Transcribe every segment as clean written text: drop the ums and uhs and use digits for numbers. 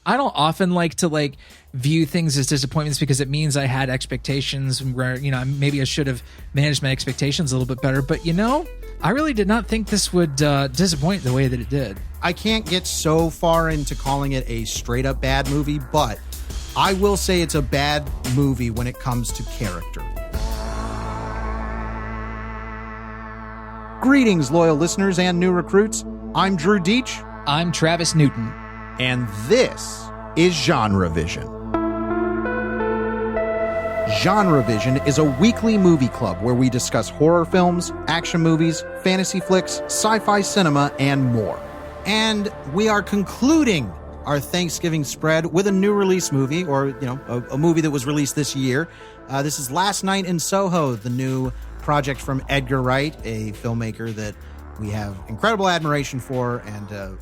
I don't often like to view things as disappointments because it means I had expectations where, maybe I should have managed my expectations a little bit better. But, I really did not think this would disappoint the way that it did. I can't get so far into calling it a straight up bad movie, but I will say it's a bad movie when it comes to character. Greetings, loyal listeners and new recruits. I'm Drew Deitch. I'm Travis Newton. And this is GenreVision. GenreVision is a weekly movie club where we discuss horror films, action movies, fantasy flicks, sci-fi cinema, and more. And we are concluding our Thanksgiving spread with a new release movie, or, a movie that was released this year. This is Last Night in Soho, the new project from Edgar Wright, a filmmaker that we have incredible admiration for, and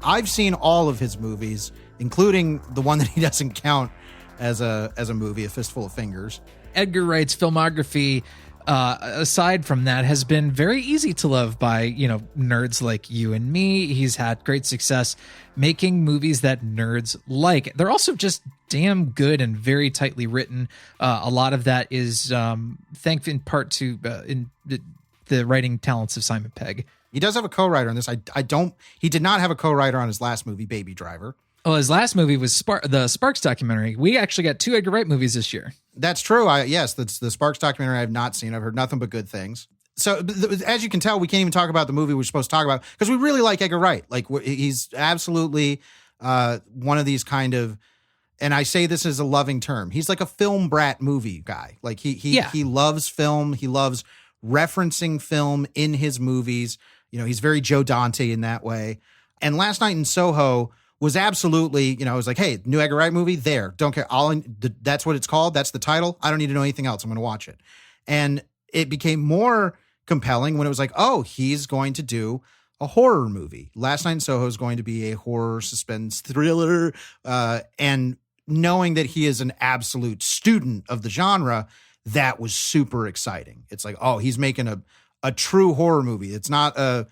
I've seen all of his movies, including the one that he doesn't count as a movie, A Fistful of Fingers. Edgar Wright's filmography, aside from that, has been very easy to love by nerds like you and me. He's had great success making movies that nerds like. They're also just damn good and very tightly written. A lot of that is thanks in part to the writing talents of Simon Pegg. He does have a co-writer on this. He did not have a co-writer on his last movie, Baby Driver. Well, his last movie was the Sparks documentary. We actually got 2 Edgar Wright movies this year. That's true. Yes, that's the Sparks documentary I have not seen. I've heard nothing but good things. So as you can tell, we can't even talk about the movie we're supposed to talk about because we really like Edgar Wright. Like, he's absolutely one of these kind of, and I say this as a loving term, he's like a film brat movie guy. Like he loves film. He loves referencing film in his movies. He's very Joe Dante in that way. And Last Night in Soho was absolutely, it was like, hey, new Edgar Wright movie, there. Don't care. That's what it's called. That's the title. I don't need to know anything else. I'm going to watch it. And it became more compelling when it was like, oh, he's going to do a horror movie. Last Night in Soho is going to be a horror suspense thriller. And knowing that he is an absolute student of the genre, that was super exciting. It's like, oh, he's making a true horror movie. It's not a,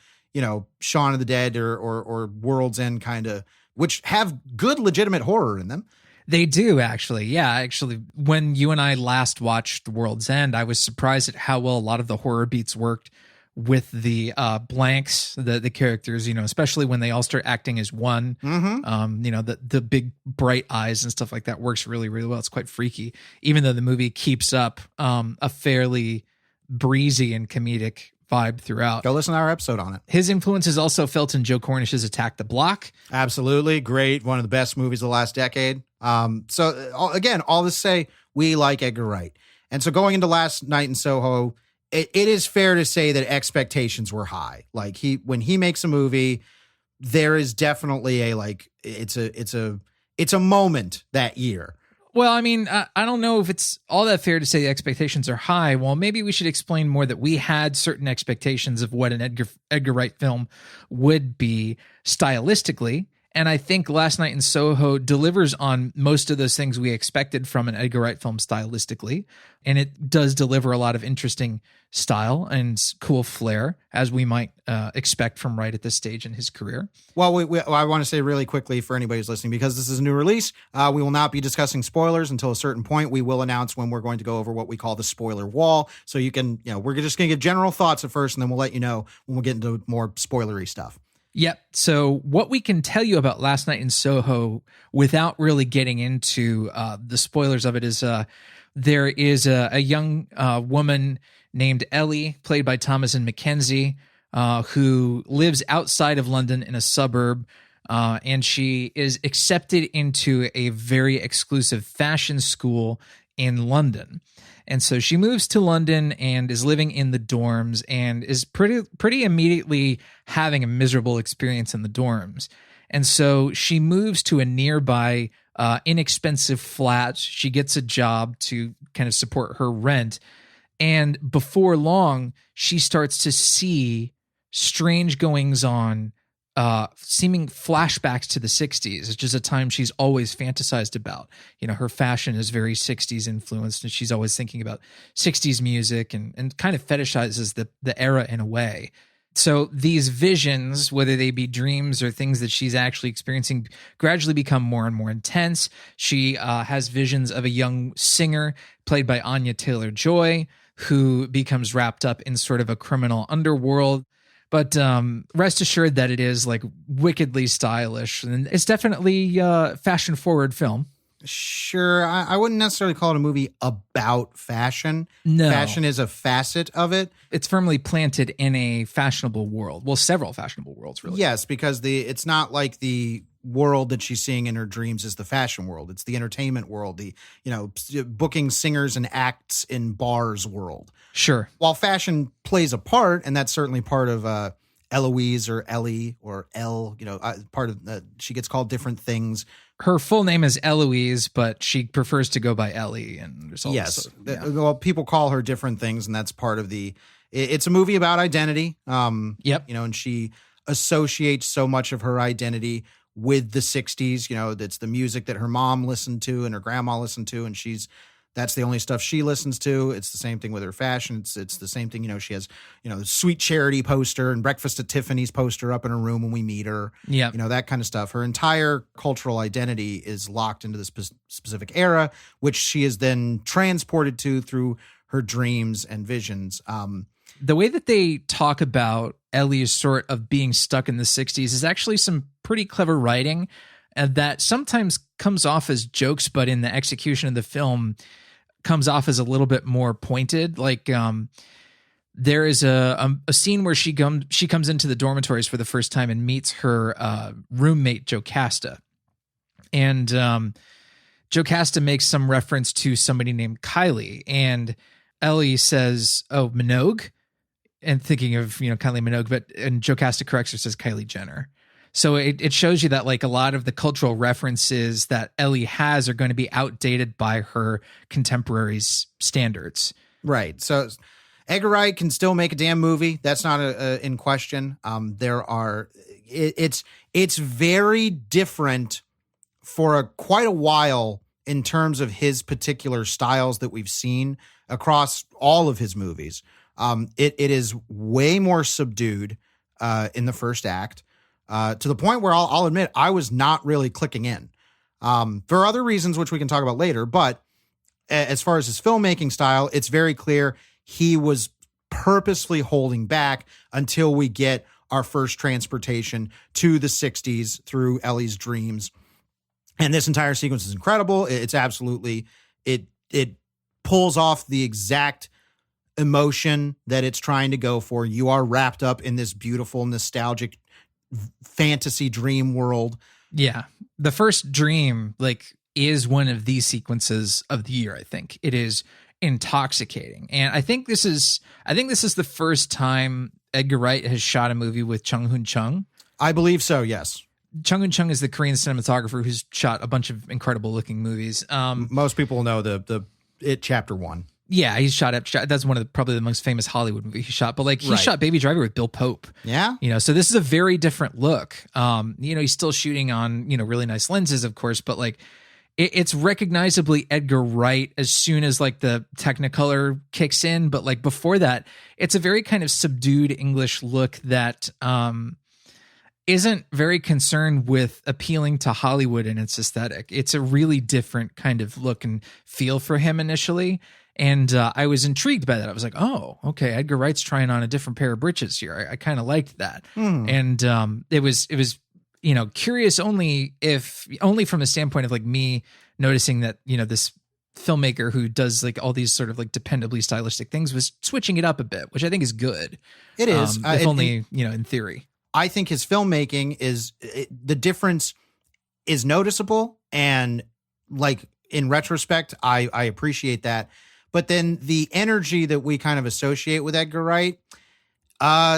Shaun of the Dead or World's End kind of, which have good legitimate horror in them. They do, actually. Yeah, actually, when you and I last watched World's End, I was surprised at how well a lot of the horror beats worked with the blanks, the characters, especially when they all start acting as one. Mm-hmm. The big bright eyes and stuff like that works really, really well. It's quite freaky, even though the movie keeps up a fairly breezy and comedic vibe throughout. Go listen to our episode on it. His influence is also felt in Joe Cornish's Attack the Block. Absolutely. Great. One of the best movies of the last decade. So again, all this to say, we like Edgar Wright. And so going into Last Night in Soho, it is fair to say that expectations were high. Like when he makes a movie, there is definitely it's a moment that year. Well, I mean, I don't know if it's all that fair to say the expectations are high. Well, maybe we should explain more that we had certain expectations of what an Edgar Wright film would be stylistically. And I think Last Night in Soho delivers on most of those things we expected from an Edgar Wright film stylistically. And it does deliver a lot of interesting style and cool flair, as we might expect from Wright at this stage in his career. Well, I want to say really quickly for anybody who's listening, because this is a new release, we will not be discussing spoilers until a certain point. We will announce when we're going to go over what we call the spoiler wall. So you can, we're just going to give general thoughts at first, and then we'll let you know when we'll get into more spoilery stuff. Yep. So what we can tell you about Last Night in Soho without really getting into the spoilers of it is there is a young woman named Ellie, played by Thomasin McKenzie, who lives outside of London in a suburb, and she is accepted into a very exclusive fashion school in London. And so she moves to London and is living in the dorms and is pretty immediately having a miserable experience in the dorms. And so she moves to a nearby inexpensive flat. She gets a job to kind of support her rent. And before long, she starts to see strange goings on, seeming flashbacks to the 60s, which is a time she's always fantasized about. Her fashion is very 60s influenced, and she's always thinking about 60s music and kind of fetishizes the era in a way. So these visions, whether they be dreams or things that she's actually experiencing, gradually become more and more intense. She has visions of a young singer played by Anya Taylor-Joy who becomes wrapped up in sort of a criminal underworld. But rest assured that it is like wickedly stylish, and it's definitely a fashion-forward film. Sure, I wouldn't necessarily call it a movie about fashion. No. Fashion is a facet of it. It's firmly planted in a fashionable world. Well, several fashionable worlds, really. Yes, because it's not like the world that she's seeing in her dreams is the fashion world. It's the entertainment world, the booking singers and acts in bars world. Sure. While fashion plays a part, and that's certainly part of Eloise or Ellie or Elle, part of she gets called different things. Her full name is Eloise, but she prefers to go by Ellie. And there's yes, well, people call her different things, and that's part of the. It's a movie about identity. Yep. And she associates so much of her identity with the '60s. That's the music that her mom listened to and her grandma listened to, and that's the only stuff she listens to. It's the same thing with her fashion. It's the same thing. She has, the Sweet Charity poster and Breakfast at Tiffany's poster up in her room when we meet her. Yeah. That kind of stuff. Her entire cultural identity is locked into this specific era, which she is then transported to through her dreams and visions. The way that they talk about Ellie's sort of being stuck in the 60s is actually some pretty clever writing, and that sometimes comes off as jokes, but in the execution of the film comes off as a little bit more pointed. Like there is a scene where she comes into the dormitories for the first time and meets her roommate Jocasta, and Jocasta makes some reference to somebody named Kylie, and Ellie says, "Oh, Minogue," and thinking of Kylie Minogue, and Jocasta corrects her, says Kylie Jenner. So it shows you that like a lot of the cultural references that Ellie has are going to be outdated by her contemporaries' standards. Right. So Edgar Wright can still make a damn movie. That's not in question. It's very different for quite a while in terms of his particular styles that we've seen across all of his movies. It is way more subdued in the first act. To the point where I'll admit I was not really clicking in for other reasons, which we can talk about later. But as far as his filmmaking style, it's very clear he was purposefully holding back until we get our first transportation to the 60s through Ellie's dreams. And this entire sequence is incredible. It's absolutely, it pulls off the exact emotion that it's trying to go for. You are wrapped up in this beautiful, nostalgic fantasy dream world. Yeah. The first dream is one of these sequences of the year. I think it is intoxicating. And I think this is the first time Edgar Wright has shot a movie with Chung Hoon Chung. I believe so. Yes. Chung Hoon Chung is the Korean cinematographer who's shot a bunch of incredible looking movies. Most people know the It Chapter 1. Yeah, he's shot that's one of probably the most famous Hollywood movies he shot. But he shot Baby Driver with Bill Pope. Yeah. So this is a very different look. He's still shooting on, really nice lenses, of course, but it's recognizably Edgar Wright as soon as the Technicolor kicks in. But before that, it's a very kind of subdued English look that isn't very concerned with appealing to Hollywood in its aesthetic. It's a really different kind of look and feel for him initially. And I was intrigued by that. I was like, oh, okay, Edgar Wright's trying on a different pair of britches here. I kind of liked that. And it was curious only from the standpoint of me noticing that, this filmmaker who does all these sort of dependably stylistic things was switching it up a bit, which I think is good. It is. If only, in theory. I think his filmmaking the difference is noticeable. And in retrospect, I appreciate that. But then the energy that we kind of associate with Edgar Wright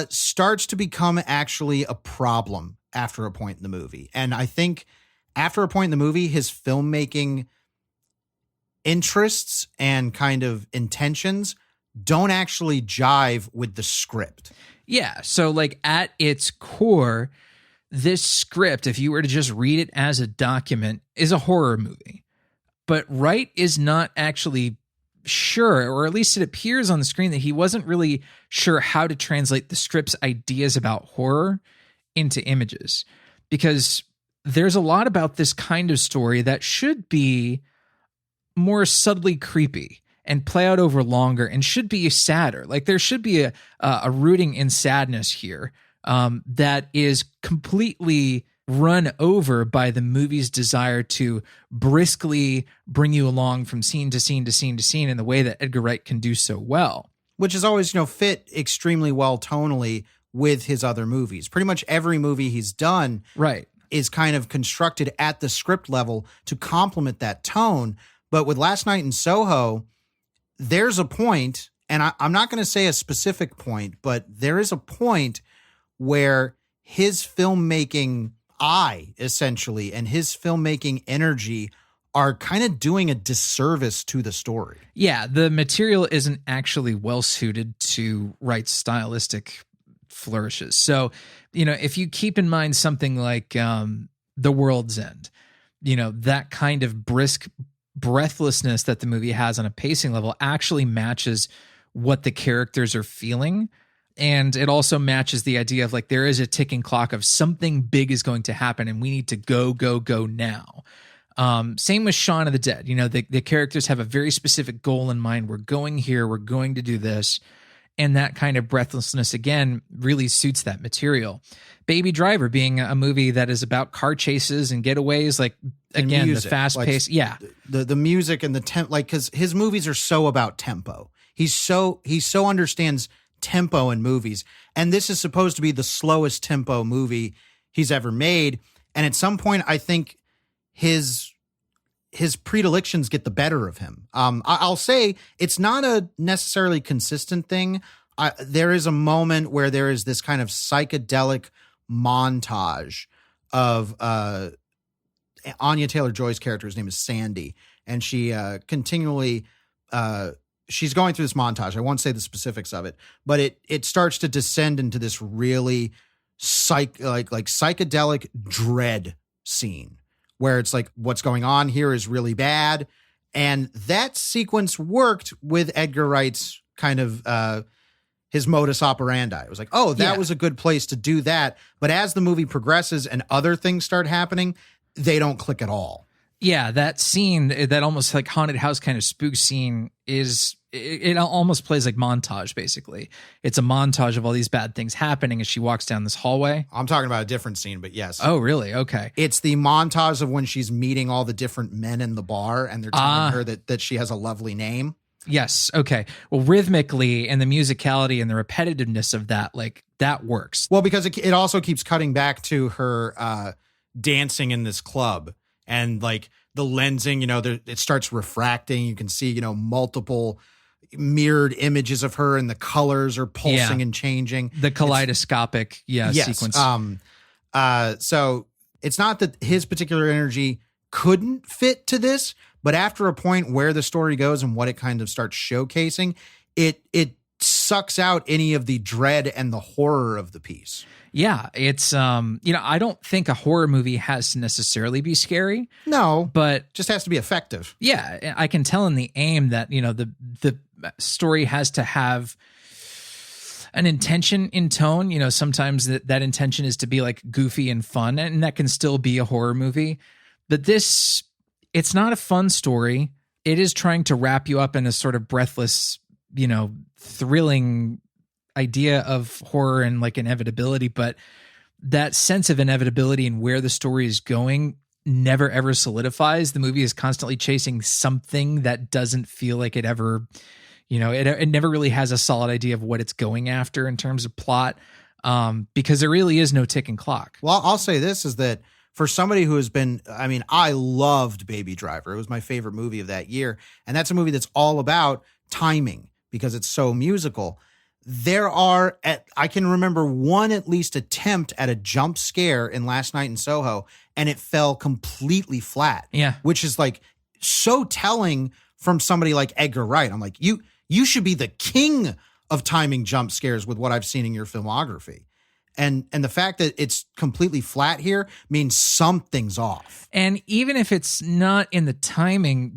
starts to become actually a problem after a point in the movie. And I think after a point in the movie, his filmmaking interests and kind of intentions don't actually jive with the script. Yeah. So at its core, this script, if you were to just read it as a document, is a horror movie. But Wright is not actually sure, or at least it appears on the screen, that he wasn't really sure how to translate the script's ideas about horror into images, because there's a lot about this kind of story that should be more subtly creepy and play out over longer and should be sadder. Like there should be a rooting in sadness here that is completely run over by the movie's desire to briskly bring you along from scene to scene to scene to scene in the way that Edgar Wright can do so well. Which is always, fit extremely well tonally with his other movies. Pretty much every movie he's done right. is kind of constructed at the script level to complement that tone. But with Last Night in Soho, there's a point, and I'm not going to say a specific point, but there is a point where his filmmaking eye, essentially, and his filmmaking energy are kind of doing a disservice to the story. Yeah, the material isn't actually well suited to Wright's stylistic flourishes. So, if you keep in mind something like The World's End, that kind of brisk breathlessness that the movie has on a pacing level actually matches what the characters are feeling. And it also matches the idea of like, there is a ticking clock of something big is going to happen and we need to go now. Same with Shaun of the Dead. The characters have a very specific goal in mind. We're going here. We're going to do this. And that kind of breathlessness, again, really suits that material. Baby Driver being a movie that is about car chases and getaways, like, again, music, the fast pace. Yeah. The music and the tempo, like, because his movies are so about tempo. He so understands tempo in movies. And this is supposed to be the slowest tempo movie he's ever made. And at some point, I think his predilections get the better of him. I'll say it's not a necessarily consistent thing. There is a moment where there is this kind of psychedelic montage of Anya Taylor-Joy's character's name is Sandy, and she continually she's going through this montage. I won't say the specifics of it, but it starts to descend into this really psychedelic dread scene where it's like, what's going on here is really bad. And that sequence worked with Edgar Wright's kind of his modus operandi. It was like, oh, that was a good place to do that. But as the movie progresses and other things start happening, they don't click at all. Yeah, that scene, that almost like haunted house kind of spook scene it almost plays like montage, basically. It's a montage of all these bad things happening as she walks down this hallway. I'm talking about a different scene, but yes. Oh, really? Okay. It's the montage of when she's meeting all the different men in the bar and they're telling her that she has a lovely name. Yes. Okay. Well, rhythmically and the musicality and the repetitiveness of that, like, that works. Well, because it also keeps cutting back to her dancing in this club. And like the lensing, it starts refracting. You can see, multiple mirrored images of her and the colors are pulsing and changing. The kaleidoscopic, sequence. So it's not that his particular energy couldn't fit to this, but after a point where the story goes and what it kind of starts showcasing, it sucks out any of the dread and the horror of the piece. Yeah, it's I don't think a horror movie has to necessarily be scary. No, but just has to be effective. Yeah, I can tell in the aim that, the story has to have an intention in tone. Sometimes that intention is to be like goofy and fun, and that can still be a horror movie. But this, it's not a fun story. It is trying to wrap you up in a sort of breathless, thrilling idea of horror and like inevitability, but that sense of inevitability and where the story is going never ever solidifies. The movie is constantly chasing something that doesn't feel like it ever, it never really has a solid idea of what it's going after in terms of plot, because there really is no ticking clock. Well, I'll say this is that for somebody who has been, I loved Baby Driver. It was my favorite movie of that year. And that's a movie that's all about timing because it's so musical. There are, I can remember one at least attempt at a jump scare in Last Night in Soho, and it fell completely flat. Yeah. Which is like so telling from somebody like Edgar Wright. I'm like, you should be the king of timing jump scares with what I've seen in your filmography. And the fact that it's completely flat here means something's off. And even if it's not in the timing,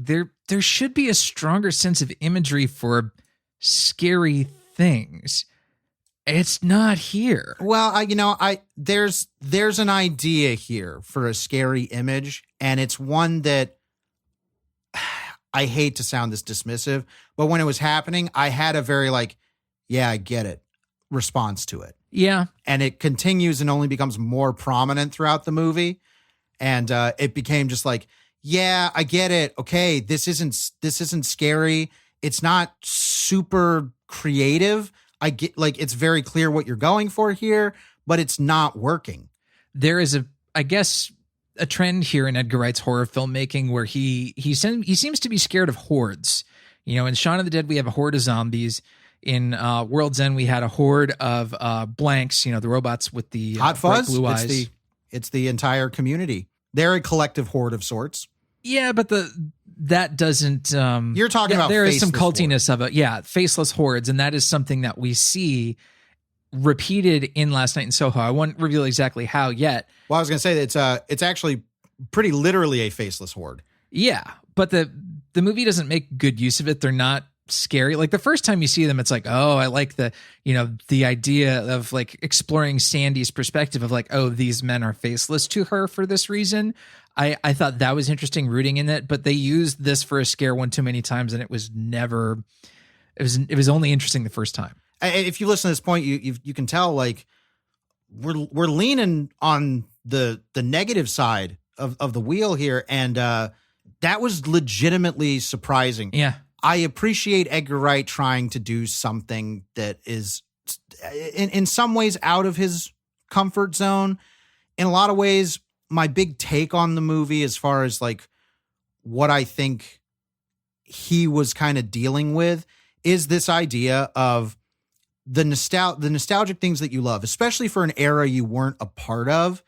there should be a stronger sense of imagery for scary things. It's not here. Well, there's an idea here for a scary image, and it's one that I hate to sound this dismissive, but when it was happening, I had a very yeah, I get it response to it. Yeah. And it continues and only becomes more prominent throughout the movie. And it became just yeah, I get it. Okay, this isn't scary. It's not super creative. I get it's very clear what you're going for here, but it's not working. There is I guess a trend here in Edgar Wright's horror filmmaking where he seems to be scared of hordes. In Shaun of the Dead we have a horde of zombies. In World's End we had a horde of blanks. The robots with the Hot Fuzz, blue eyes. It's the entire community. They're a collective horde of sorts. Yeah, but that doesn't. You're talking about there is some faceless cultiness of it. Yeah, faceless hordes, and that is something that we see repeated in Last Night in Soho. I won't reveal exactly how yet. Well, I was going to say that it's actually pretty literally a faceless horde. Yeah, but the movie doesn't make good use of it. They're not scary. The first time you see them, it's oh, I like the idea of exploring Sandy's perspective of oh, these men are faceless to her for this reason. I thought that was interesting, rooting in it, but they used this for a scare one too many times, and it was never. It was only interesting the first time. If you listen to this point, you can tell we're leaning on the negative side of the wheel here, and that was legitimately surprising. Yeah. I appreciate Edgar Wright trying to do something that is in some ways out of his comfort zone. In a lot of ways, my big take on the movie as far as what I think he was kind of dealing with is this idea of the nostalgic things that you love, especially for an era you weren't a part of,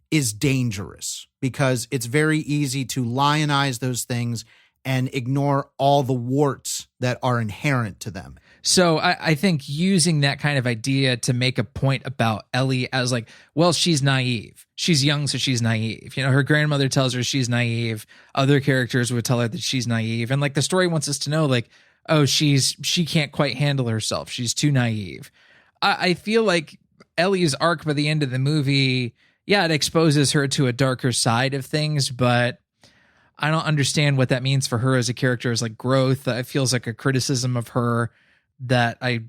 is dangerous because it's very easy to lionize those things and ignore all the warts that are inherent to them. So I think using that kind of idea to make a point about Ellie as well, she's naive. She's young, so she's naive. Her grandmother tells her she's naive. Other characters would tell her that she's naive. And the story wants us to know oh, she can't quite handle herself. She's too naive. I feel like Ellie's arc by the end of the movie, yeah, it exposes her to a darker side of things, but I don't understand what that means for her as a character, as growth. It feels like a criticism of her that I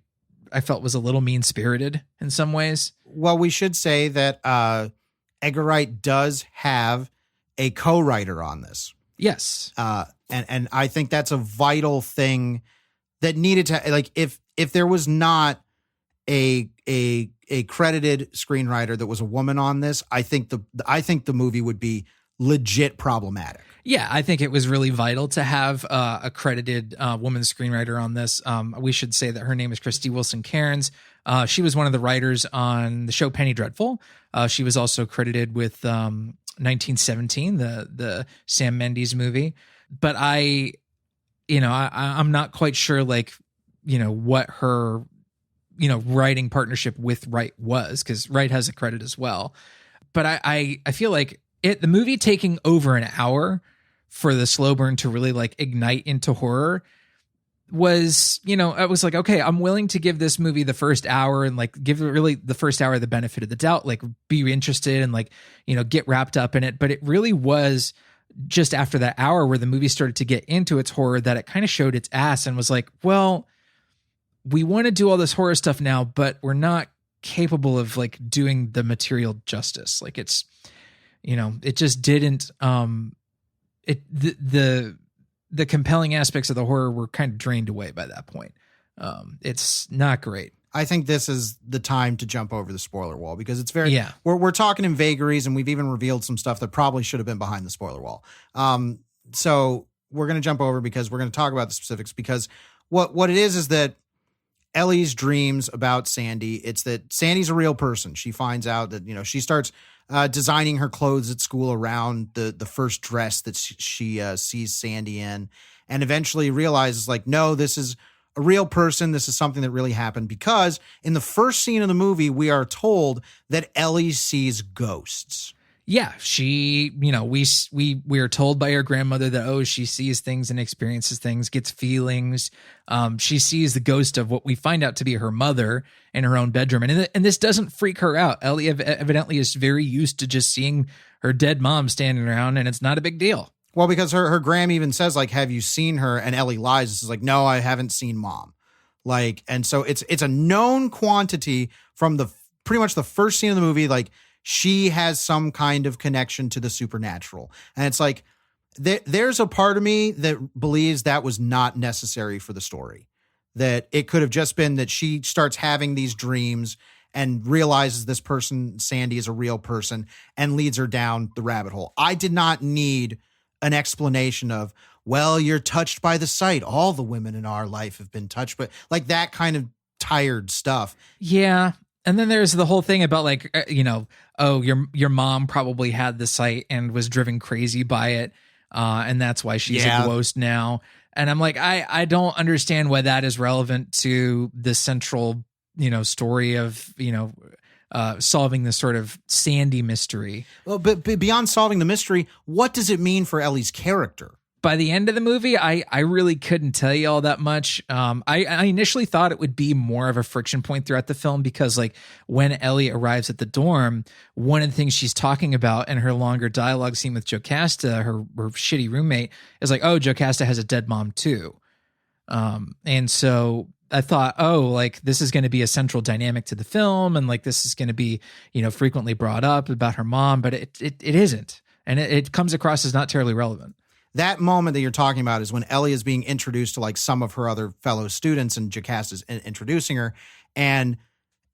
felt was a little mean-spirited in some ways. Well, we should say that Edgar Wright does have a co-writer on this. Yes. And I think that's a vital thing that needed to, if there was not a credited screenwriter that was a woman on this, I think the movie would be legit problematic. Yeah, I think it was really vital to have a credited woman screenwriter on this. We should say that her name is Christy Wilson Cairns. She was one of the writers on the show Penny Dreadful. She was also credited with 1917, the Sam Mendes movie. But I'm not quite sure what her writing partnership with Wright was, because Wright has a credit as well. But I feel the movie taking over an hour for the slow burn to really ignite into horror was, I was okay, I'm willing to give this movie the first hour and give really the first hour the benefit of the doubt, be interested and get wrapped up in it. But it really was just after that hour where the movie started to get into its horror that it kind of showed its ass and was well, we want to do all this horror stuff now, but we're not capable of doing the material justice. It's, it just didn't, the compelling aspects of the horror were kind of drained away by that point. It's not great. I think this is the time to jump over the spoiler wall because it's very, we're talking in vagaries and we've even revealed some stuff that probably should have been behind the spoiler wall. So we're going to jump over because we're going to talk about the specifics, because what it is that Ellie's dreams about Sandy, it's that Sandy's a real person. She finds out that, she starts designing her clothes at school around the first dress that she sees Sandy in, and eventually realizes no, this is a real person. This is something that really happened, because in the first scene of the movie, we are told that Ellie sees ghosts. Yeah, she, we are told by her grandmother that, oh, she sees things and experiences things, gets feelings. She sees the ghost of what we find out to be her mother in her own bedroom. And this doesn't freak her out. Ellie evidently is very used to just seeing her dead mom standing around, and it's not a big deal. Well, because her gram even says, like, have you seen her? And Ellie lies. It's like, no, I haven't seen mom. Like, and so it's a known quantity from pretty much the first scene of the movie. Like, she has some kind of connection to the supernatural. And it's like, there's a part of me that believes that was not necessary for the story. That it could have just been that she starts having these dreams and realizes this person, Sandy, is a real person and leads her down the rabbit hole. I did not need an explanation of, well, you're touched by the sight. All the women in our life have been touched, but like that kind of tired stuff. Yeah. And then there's the whole thing about like, oh, your mom probably had the sight and was driven crazy by it. And that's why she's a ghost now. And I'm like, I don't understand why that is relevant to the central, story of, solving this sort of Sandy mystery. Well, but beyond solving the mystery, what does it mean for Ellie's character? By the end of the movie, I really couldn't tell you all that much. I initially thought it would be more of a friction point throughout the film because, like, when Ellie arrives at the dorm, one of the things she's talking about in her longer dialogue scene with Jocasta, her shitty roommate, is like, oh, Jocasta has a dead mom too. And so I thought, oh, like, this is going to be a central dynamic to the film, and like this is going to be, frequently brought up about her mom, but it isn't, and it comes across as not terribly relevant. That moment that you're talking about is when Ellie is being introduced to like some of her other fellow students and Jocasta's introducing her, and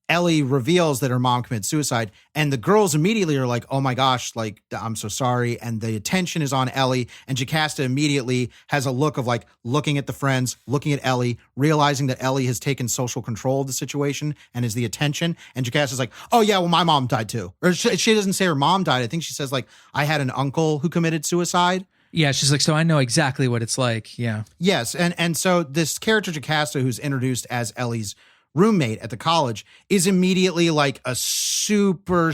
Ellie reveals that her mom committed suicide, and the girls immediately are like, oh my gosh, like, I'm so sorry. And the attention is on Ellie, and Jocasta immediately has a look of like looking at the friends, looking at Ellie, realizing that Ellie has taken social control of the situation and is the attention. And Jocasta's like, oh yeah, well, my mom died too. Or she doesn't say her mom died. I think she says like, I had an uncle who committed suicide. Yeah, she's like, so I know exactly what it's like. Yeah. Yes, and so this character Jocasta, who's introduced as Ellie's roommate at the college, is immediately like a super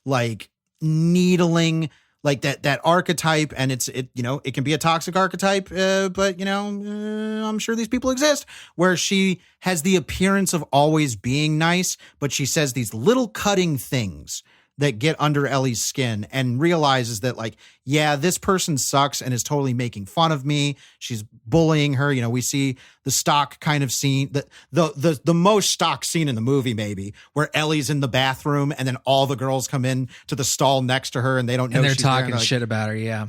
like needling, like that archetype, and it can be a toxic archetype, but I'm sure these people exist, where she has the appearance of always being nice, but she says these little cutting things that get under Ellie's skin, and realizes that like, yeah, this person sucks and is totally making fun of me. She's bullying her. We see the stock kind of scene, the most stock scene in the movie, maybe, where Ellie's in the bathroom and then all the girls come in to the stall next to her and they don't know. And they're she's talking there, shit about her. Yeah.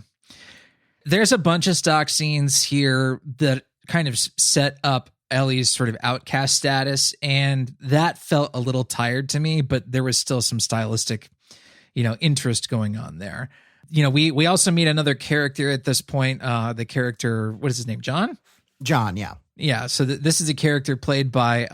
There's a bunch of stock scenes here that kind of set up Ellie's sort of outcast status, and that felt a little tired to me, but there was still some stylistic, interest going on there. We also meet another character at this point. The character, what is his name? John, yeah. Yeah. So this is a character played by,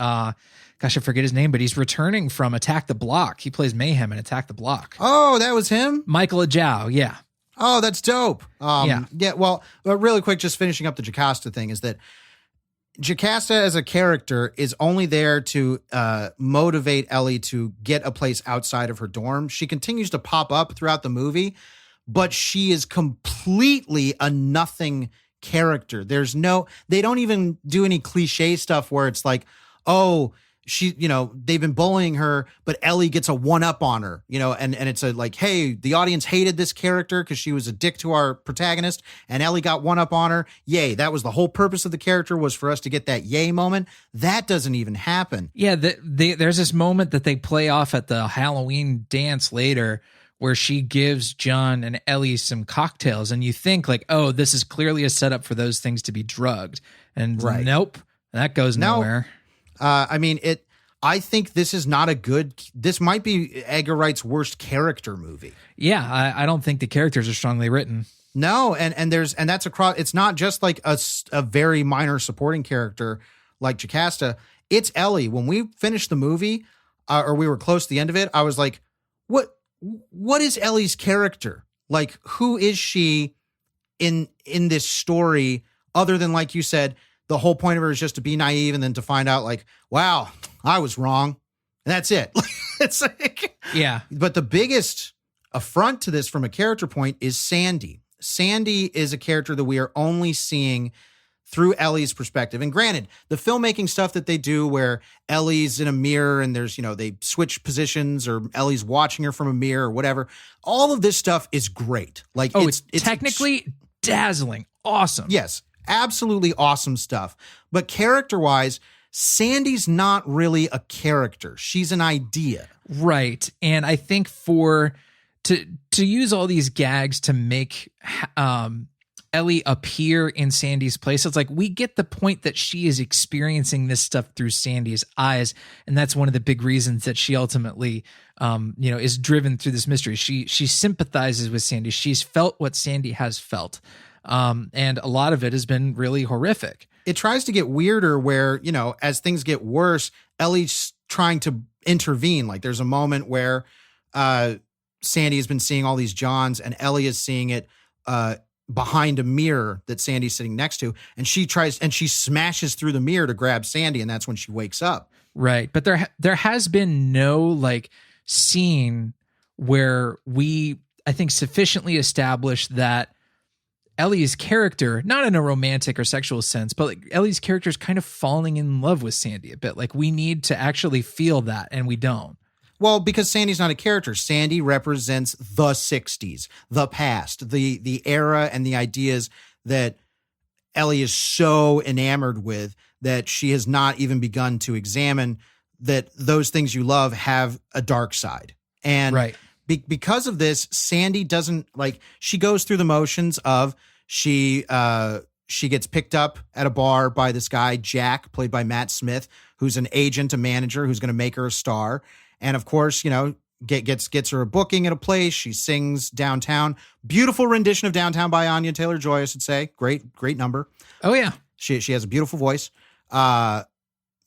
gosh, I forget his name, but he's returning from Attack the Block. He plays Mayhem in Attack the Block. Oh, that was him? Michael Ajao. Yeah. Oh, that's dope. Yeah. Well, really quick, just finishing up the Jocasta thing, is that Jocasta as a character is only there to motivate Ellie to get a place outside of her dorm. She continues to pop up throughout the movie, but she is completely a nothing character. They don't even do any cliche stuff where it's like, oh, they've been bullying her, but Ellie gets a one-up on her, and it's a like, hey, the audience hated this character because she was a dick to our protagonist, and Ellie got one-up on her. Yay. That was the whole purpose of the character, was for us to get that yay moment. That doesn't even happen. Yeah. There's this moment that they play off at the Halloween dance later where she gives John and Ellie some cocktails, and you think like, oh, this is clearly a setup for those things to be drugged. And right. Nope, that goes nowhere. I think this is not this might be Edgar Wright's worst character movie. Yeah, I don't think the characters are strongly written. No, and that's across. It's not just like a very minor supporting character like Jocasta. It's Ellie. When we finished the movie, or we were close to the end of it, I was like, what is Ellie's character? Like, who is she in this story, other than, like you said, the whole point of her is just to be naive and then to find out like, wow, I was wrong. And that's it. It's like, Yeah. but the biggest affront to this from a character point is Sandy. Sandy is a character that we are only seeing through Ellie's perspective. And granted, the filmmaking stuff that they do where Ellie's in a mirror and there's, they switch positions or Ellie's watching her from a mirror or whatever. All of this stuff is great. Like, it's technically dazzling. Awesome. Yes, absolutely awesome stuff. But character-wise, Sandy's not really a character. She's an idea. Right. And I think to use all these gags to make Ellie appear in Sandy's place, it's like we get the point that she is experiencing this stuff through Sandy's eyes, and that's one of the big reasons that she ultimately is driven through this mystery. She sympathizes with Sandy. She's felt what Sandy has felt, and a lot of it has been really horrific. It tries to get weirder where, as things get worse, Ellie's trying to intervene. Like there's a moment where Sandy has been seeing all these Johns and Ellie is seeing it behind a mirror that Sandy's sitting next to. And she smashes through the mirror to grab Sandy. And that's when she wakes up. Right. But there has been no scene where I think sufficiently established that Ellie's character, not in a romantic or sexual sense, but Ellie's character is kind of falling in love with Sandy a bit. Like we need to actually feel that, and we don't. Well, because Sandy's not a character. Sandy represents the 60s, the past, the era and the ideas that Ellie is so enamored with that she has not even begun to examine that those things you love have a dark side. And right. Because of this, Sandy doesn't she goes through the motions of she gets picked up at a bar by this guy, Jack, played by Matt Smith, who's an agent, a manager who's going to make her a star. And of course, gets her a booking at a place. She sings downtown. Beautiful rendition of Downtown by Anya Taylor-Joy, I should say. Great number. Oh yeah. She has a beautiful voice. And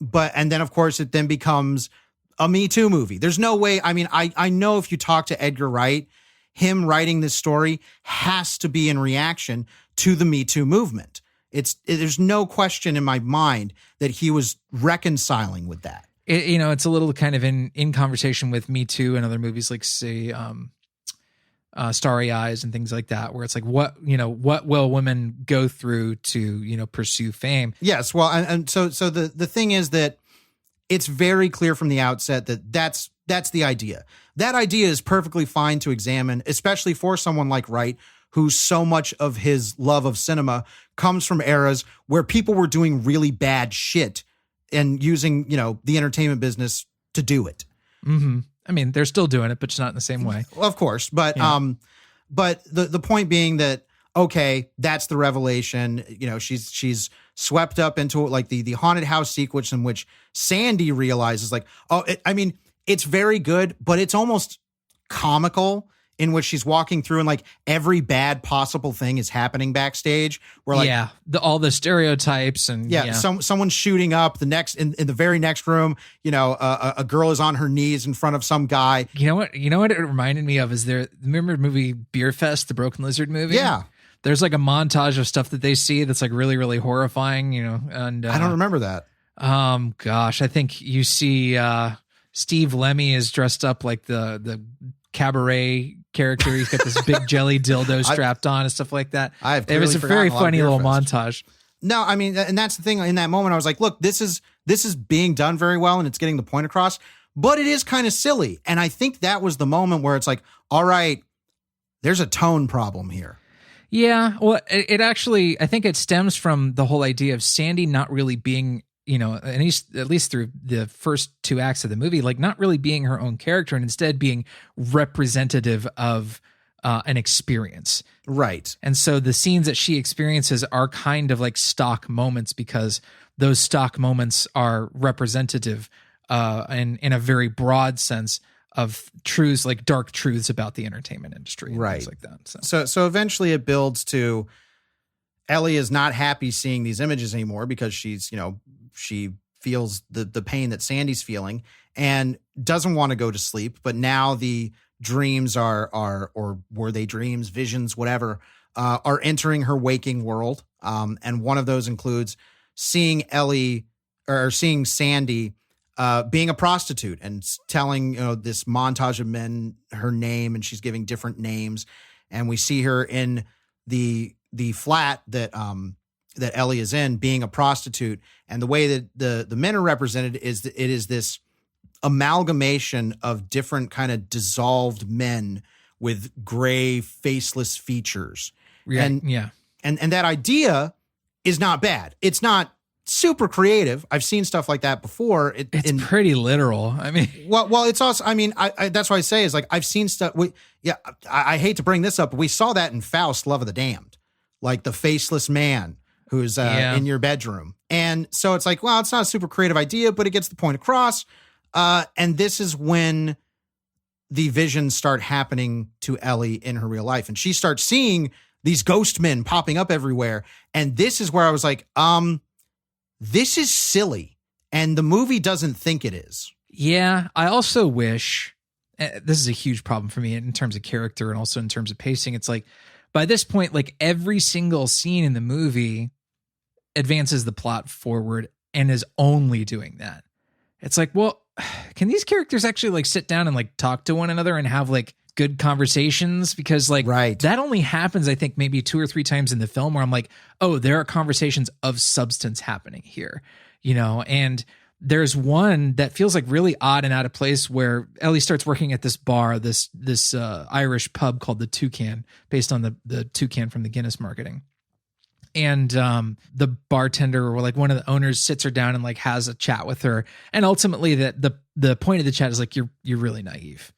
then of course it then becomes a Me Too movie. There's no way. I mean, I know if you talk to Edgar Wright, him writing this story has to be in reaction to the Me Too movement. There's no question in my mind that he was reconciling with that. It's a little kind of in conversation with Me Too and other movies like, say, Starry Eyes and things like that, where it's like, what will women go through to, pursue fame? Yes. Well, and so the thing is that it's very clear from the outset that that's the idea. That idea is perfectly fine to examine, especially for someone like Wright, who so much of his love of cinema comes from eras where people were doing really bad shit and using, the entertainment business to do it. Mm-hmm. I mean, they're still doing it, but just not in the same way. Well, of course. But, but the point being that, okay, that's the revelation. She's swept up into the haunted house sequence in which Sandy realizes it's very good, but it's almost comical in which she's walking through and every bad possible thing is happening backstage. Where all the stereotypes and someone's shooting up in the very next room. A girl is on her knees in front of some guy. You know what it reminded me of is remember the movie Beer Fest, the Broken Lizard movie? Yeah. There's a montage of stuff that they see that's really, really horrifying, and I don't remember that. Gosh, I think you see Steve Lemmy is dressed up like the cabaret character. He's got this big jelly dildo strapped on and stuff like that. It was a very funny little montage. No, I mean, and that's the thing. In that moment, I was like, look, this is being done very well and it's getting the point across, but it is kind of silly. And I think that was the moment where it's like, all right, there's a tone problem here. Yeah, well, it actually, I think it stems from the whole idea of Sandy not really being, at least through the first two acts of the movie, not really being her own character and instead being representative of an experience. Right. And so the scenes that she experiences are kind of like stock moments because those stock moments are representative in a very broad sense of truths, like dark truths about the entertainment industry and things like that. So eventually it builds to Ellie is not happy seeing these images anymore because she's, she feels the pain that Sandy's feeling and doesn't want to go to sleep. But now the dreams or were they dreams, visions, whatever, are entering her waking world. And one of those includes seeing Sandy being a prostitute and telling this montage of men her name, and she's giving different names, and we see her in the flat that Ellie is in, being a prostitute, and the way that the men are represented is that it is this amalgamation of different kind of dissolved men with gray faceless features. Yeah, and that idea is not bad. It's not super creative. I've seen stuff like that before. It's pretty literal. I mean, well, it's also, I mean, I that's what I say is like, I've seen stuff. I hate to bring this up, but we saw that in Faust, Love of the Damned, like the faceless man who's in your bedroom. And so it's like, well, it's not a super creative idea, but it gets the point across. And this is when the visions start happening to Ellie in her real life. And she starts seeing these ghost men popping up everywhere. And this is where I was like, this is silly. And the movie doesn't think it is. Yeah. I also wish, this is a huge problem for me in terms of character and also in terms of pacing. It's like, by this point, like every single scene in the movie advances the plot forward and is only doing that. It's like, well, can these characters actually like sit down and like talk to one another and have like good conversations? Because like that only happens, I think, maybe 2 or 3 times in the film where I'm like, oh, there are conversations of substance happening here, and there's one that feels like really odd and out of place where Ellie starts working at this bar, this Irish pub called the Toucan, based on the toucan from the Guinness marketing. And the bartender or like one of the owners sits her down and like has a chat with her. And ultimately the point of the chat is like, you're really naive.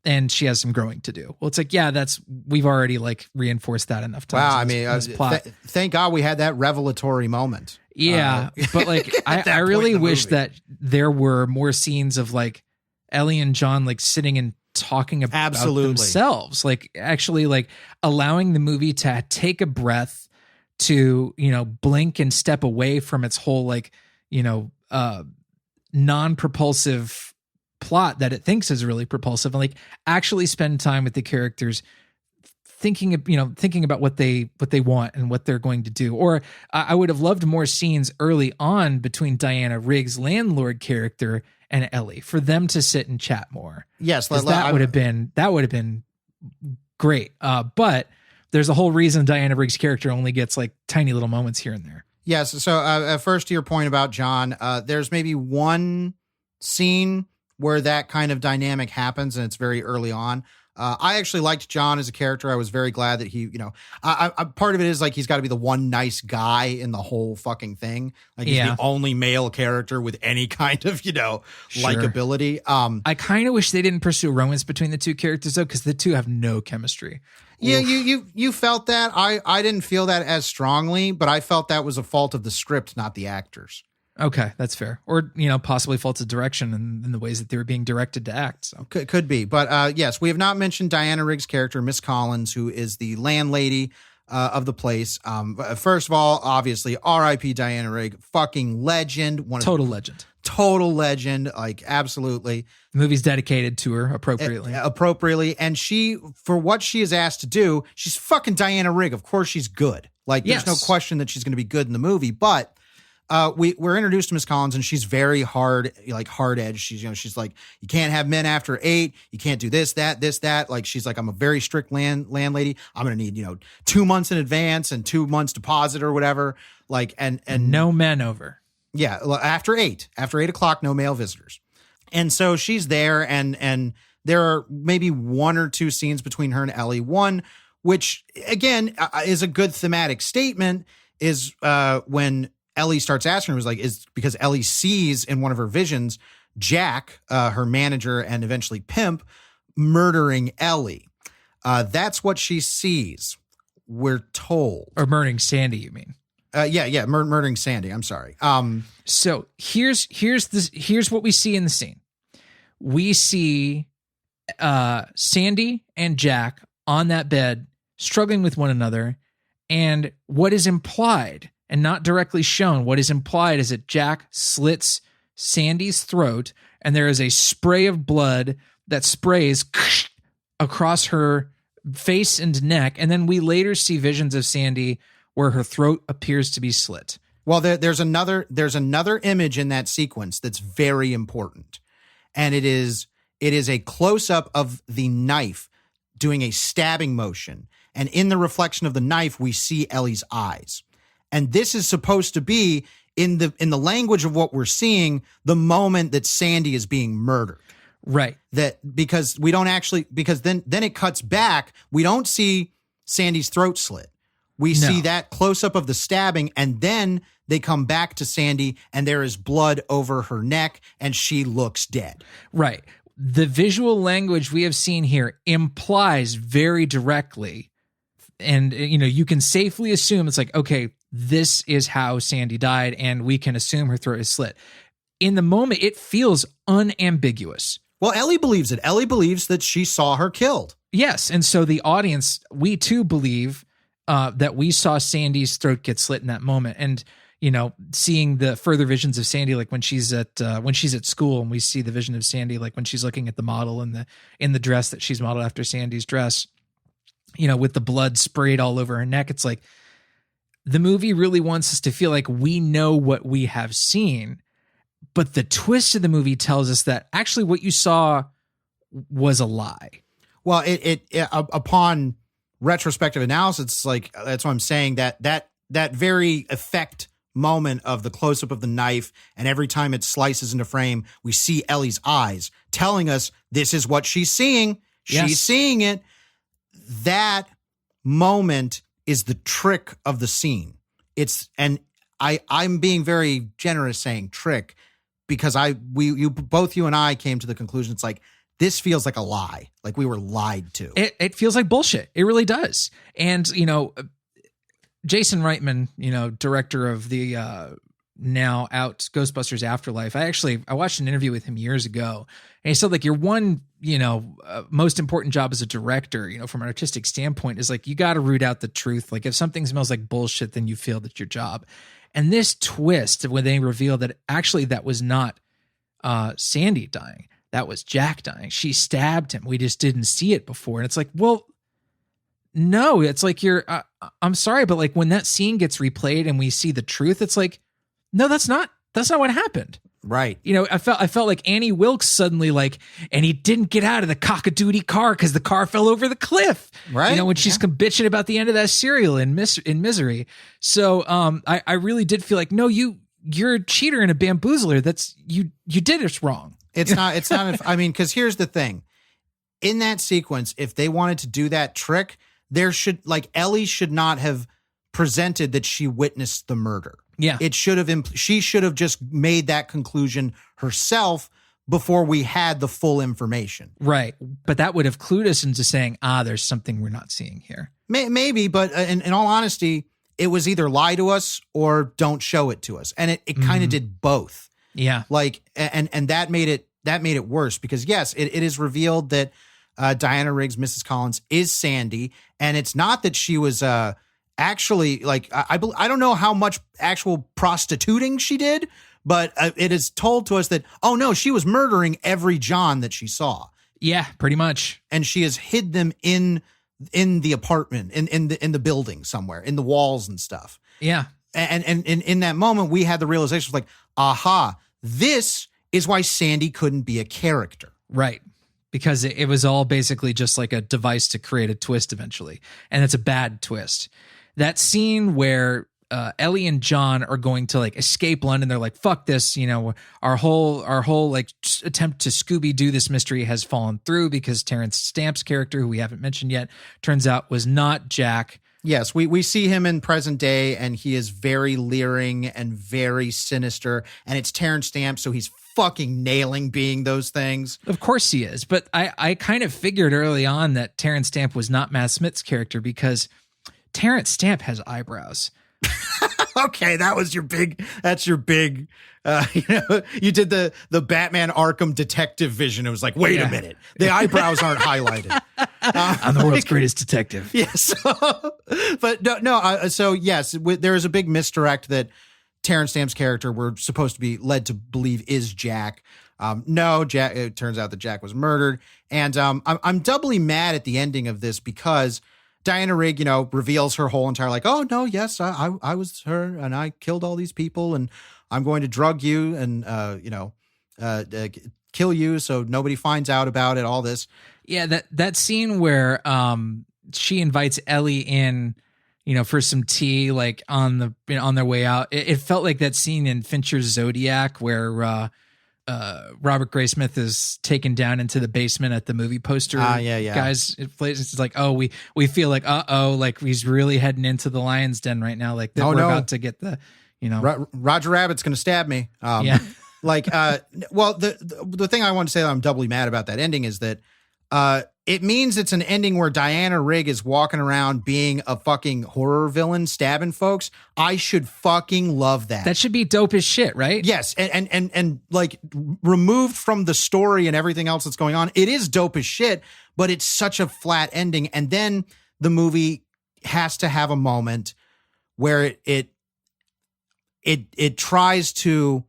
And she has some growing to do. Well, it's like, yeah, we've already like reinforced that enough times. Wow. I mean, thank God we had that revelatory moment. Yeah. But like, I really wish that there were more scenes of like Ellie and John like sitting and talking about themselves, like actually like allowing the movie to take a breath, to, blink and step away from its whole like, non-propulsive plot that it thinks is really propulsive, and like actually spend time with the characters thinking about what they want and what they're going to do. Or I would have loved more scenes early on between Diana Rigg's landlord character and Ellie for them to sit and chat more. Yes. That would have been great. But there's a whole reason Diana Rigg's character only gets like tiny little moments here and there. Yes. So first to your point about John, there's maybe one scene where that kind of dynamic happens, and it's very early on. I actually liked John as a character. I was very glad that he, part of it is like he's got to be the one nice guy in the whole fucking thing. Like he's the only male character with any kind of, likability. I kind of wish they didn't pursue romance between the two characters though, because the two have no chemistry. Yeah, you felt that. I didn't feel that as strongly, but I felt that was a fault of the script, not the actors. Okay, that's fair. Or, possibly faults of direction and in the ways that they were being directed to act. So could be. But yes, we have not mentioned Diana Rigg's character, Miss Collins, who is the landlady of the place. First of all, obviously, R.I.P. Diana Rigg, fucking legend. Total legend. Total legend, like absolutely. The movie's dedicated to her appropriately. And she, for what she is asked to do, she's fucking Diana Rigg. Of course she's good. Like there's no question that she's going to be good in the movie, but we're introduced to Miss Collins, and she's very hard edged. She's like, you can't have men after 8. You can't do this, that. Like, she's like, I'm a very strict landlady. I'm going to need, 2 months in advance and 2 months deposit or whatever. Like, and no men over. Yeah. After 8 o'clock, no male visitors. And so she's there, and there are maybe 1 or 2 scenes between her and Ellie. One, which again is a good thematic statement, is when Ellie starts asking her, is because Ellie sees in one of her visions Jack, her manager and eventually pimp, murdering Ellie. That's what she sees, we're told. Or murdering Sandy, you mean? Murdering Sandy. I'm sorry. So here's what we see in the scene. We see Sandy and Jack on that bed struggling with one another, and what is implied and not directly shown, what is implied is that Jack slits Sandy's throat, and there is a spray of blood that sprays across her face and neck, and then we later see visions of Sandy where her throat appears to be slit. Well, there's another image in that sequence that's very important, and it is a close up of the knife doing a stabbing motion, and in the reflection of the knife we see Ellie's eyes, and this is supposed to be in the language of what we're seeing the moment that Sandy is being murdered. Right. That because we don't actually because then it cuts back, we don't see Sandy's throat slit. We see that close up of the stabbing, and then they come back to Sandy and there is blood over her neck and she looks dead. Right. The visual language we have seen here implies very directly, and you can safely assume it's like, okay, this is how Sandy died, and we can assume her throat is slit. In the moment, it feels unambiguous. Well, Ellie believes it. Ellie believes that she saw her killed. Yes, and so the audience, we too believe that we saw Sandy's throat get slit in that moment, and seeing the further visions of Sandy, like when she's at school, and we see the vision of Sandy, like when she's looking at the model in the dress that she's modeled after Sandy's dress, with the blood sprayed all over her neck. It's like the movie really wants us to feel like we know what we have seen, but the twist of the movie tells us that actually what you saw was a lie. Well, it upon retrospective analysis, it's like, that's what I'm saying, that very effect moment of the close-up of the knife, and every time it slices into frame, we see Ellie's eyes telling us this is what she's seeing. Yes. She's seeing it. That moment is the trick of the scene. I'm being very generous saying trick, because both you and I came to the conclusion, it's like, this feels like a lie. Like we were lied to. It feels like bullshit. It really does. And, Jason Reitman, director of the now out Ghostbusters Afterlife. I watched an interview with him years ago, and he said, like, your one, most important job as a director, from an artistic standpoint, is like, you got to root out the truth. Like, if something smells like bullshit, then you failed at your job. And this twist, when they reveal that actually that was not Sandy dying, that was Jack dying. She stabbed him. We just didn't see it before. And it's like, well, no, it's like I'm sorry, but like when that scene gets replayed and we see the truth, it's like, no, that's not what happened. Right. I felt like Annie Wilkes suddenly, like, and he didn't get out of the cockadoodie car because the car fell over the cliff. Right. When she's bitching about the end of that serial in Misery. So I really did feel like, no, you're a cheater and a bamboozler. That's you did it wrong. It's not, I mean, because here's the thing. In that sequence, if they wanted to do that trick, Ellie should not have presented that she witnessed the murder. Yeah. She should have just made that conclusion herself before we had the full information. Right. But that would have clued us into saying, there's something we're not seeing here. Maybe, but in all honesty, it was either lie to us or don't show it to us. And it kind of did both. Yeah. Like, and that made it worse, because yes, it is revealed that Diana Riggs, Mrs. Collins, is Sandy. And it's not that she was actually, like, I don't know how much actual prostituting she did, but it is told to us that, oh no, she was murdering every John that she saw. Yeah, pretty much. And she has hid them in the apartment, in the building somewhere, in the walls and stuff. Yeah. And in that moment, we had the realization of like, aha, this is why Sandy couldn't be a character. Right. Because it was all basically just like a device to create a twist eventually. And it's a bad twist. That scene where Ellie and John are going to like escape London. They're like, fuck this. Our whole like attempt to Scooby-Doo this mystery has fallen through because Terrence Stamp's character, who we haven't mentioned yet, turns out was not Jack. Yes, we see him in present day, and he is very leering and very sinister, and it's Terrence Stamp, so he's fucking nailing being those things. Of course he is, but I kind of figured early on that Terrence Stamp was not Matt Smith's character because Terrence Stamp has eyebrows. Okay, that's your big, you did the Batman Arkham detective vision. It was like, wait a minute, the eyebrows aren't highlighted. I'm the world's greatest detective. Yes. But no. So yes, there is a big misdirect that Terrence Stamp's character we're supposed to be led to believe is Jack. No, Jack. It turns out that Jack was murdered. And I'm doubly mad at the ending of this because Diana Rigg, reveals her whole entire like, oh no, yes, I was her and I killed all these people and I'm going to drug you and, kill you so nobody finds out about it, all this. Yeah, that scene where she invites Ellie in, for some tea, like on their way out. It felt like that scene in Fincher's Zodiac where Robert Graysmith is taken down into the basement at the movie poster. Guys, it's like, oh, we feel like, like he's really heading into the lion's den right now. Like we're about to get the, Roger Rabbit's going to stab me. Yeah. Well, the thing I want to say that I'm doubly mad about that ending is that it means it's an ending where Diana Rigg is walking around being a fucking horror villain, stabbing folks. I should fucking love that. That should be dope as shit, right? Yes, and like removed from the story and everything else that's going on, it is dope as shit. But it's such a flat ending, and then the movie has to have a moment where it tries to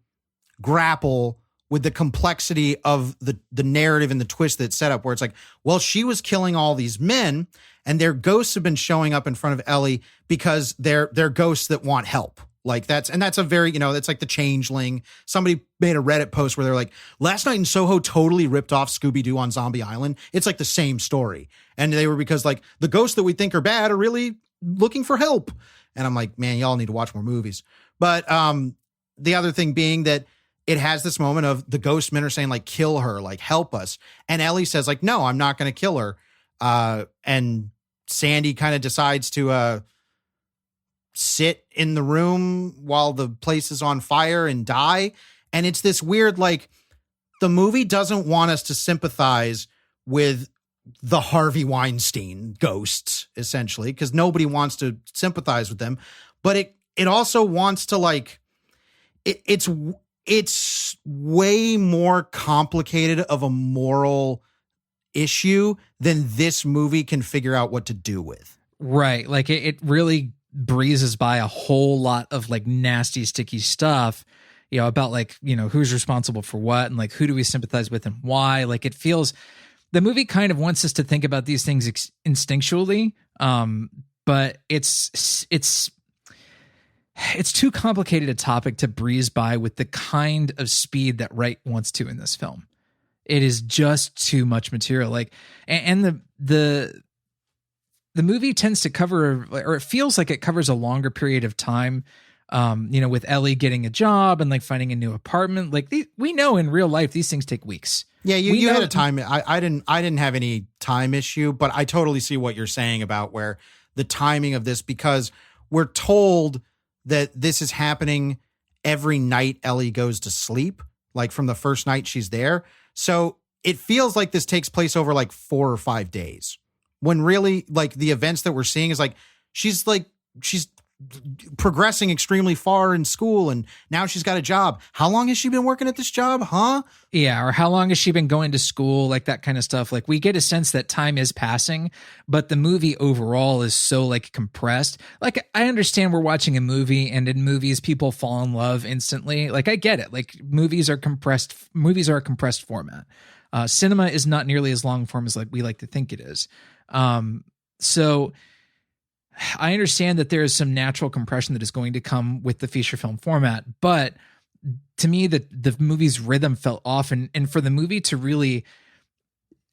grapple with the complexity of the narrative and the twist that's set up, where it's like, well, she was killing all these men and their ghosts have been showing up in front of Ellie because they're ghosts that want help. Like that's a very, that's like the Changeling. Somebody made a Reddit post where they're like, last night in Soho totally ripped off Scooby-Doo on Zombie Island. It's like the same story. And they were because like the ghosts that we think are bad are really looking for help. And I'm like, man, y'all need to watch more movies. But the other thing being that it has this moment of the ghost men are saying like, kill her, like help us. And Ellie says like, no, I'm not going to kill her. And Sandy kind of decides to sit in the room while the place is on fire and die. And it's this weird, like the movie doesn't want us to sympathize with the Harvey Weinstein ghosts, essentially, because nobody wants to sympathize with them. But it also wants to like, it's way more complicated of a moral issue than this movie can figure out what to do with. Right. Like it really breezes by a whole lot of like nasty, sticky stuff, about like, who's responsible for what and like who do we sympathize with and why. Like it feels, the movie kind of wants us to think about these things instinctually, but it's too complicated a topic to breeze by with the kind of speed that Wright wants to in this film. It is just too much material. Like, and the movie tends to cover, or it feels like it covers a longer period of time. With Ellie getting a job and like finding a new apartment. Like we know in real life these things take weeks. Yeah, you had a time. I didn't have any time issue, but I totally see what you're saying about where the timing of this, because we're told that this is happening every night Ellie goes to sleep, like from the first night she's there. So it feels like this takes place over like 4 or 5 days, when really like the events that we're seeing is like she's progressing extremely far in school and now she's got a job. How long has she been working at this job? Huh? Yeah. Or how long has she been going to school? Like that kind of stuff. Like we get a sense that time is passing, but the movie overall is so like compressed. Like I understand we're watching a movie and in movies people fall in love instantly. Like I get it. Like movies are a compressed format. Cinema is not nearly as long form as like we like to think it is. So I understand that there is some natural compression that is going to come with the feature film format, but to me, the movie's rhythm felt off, and for the movie to really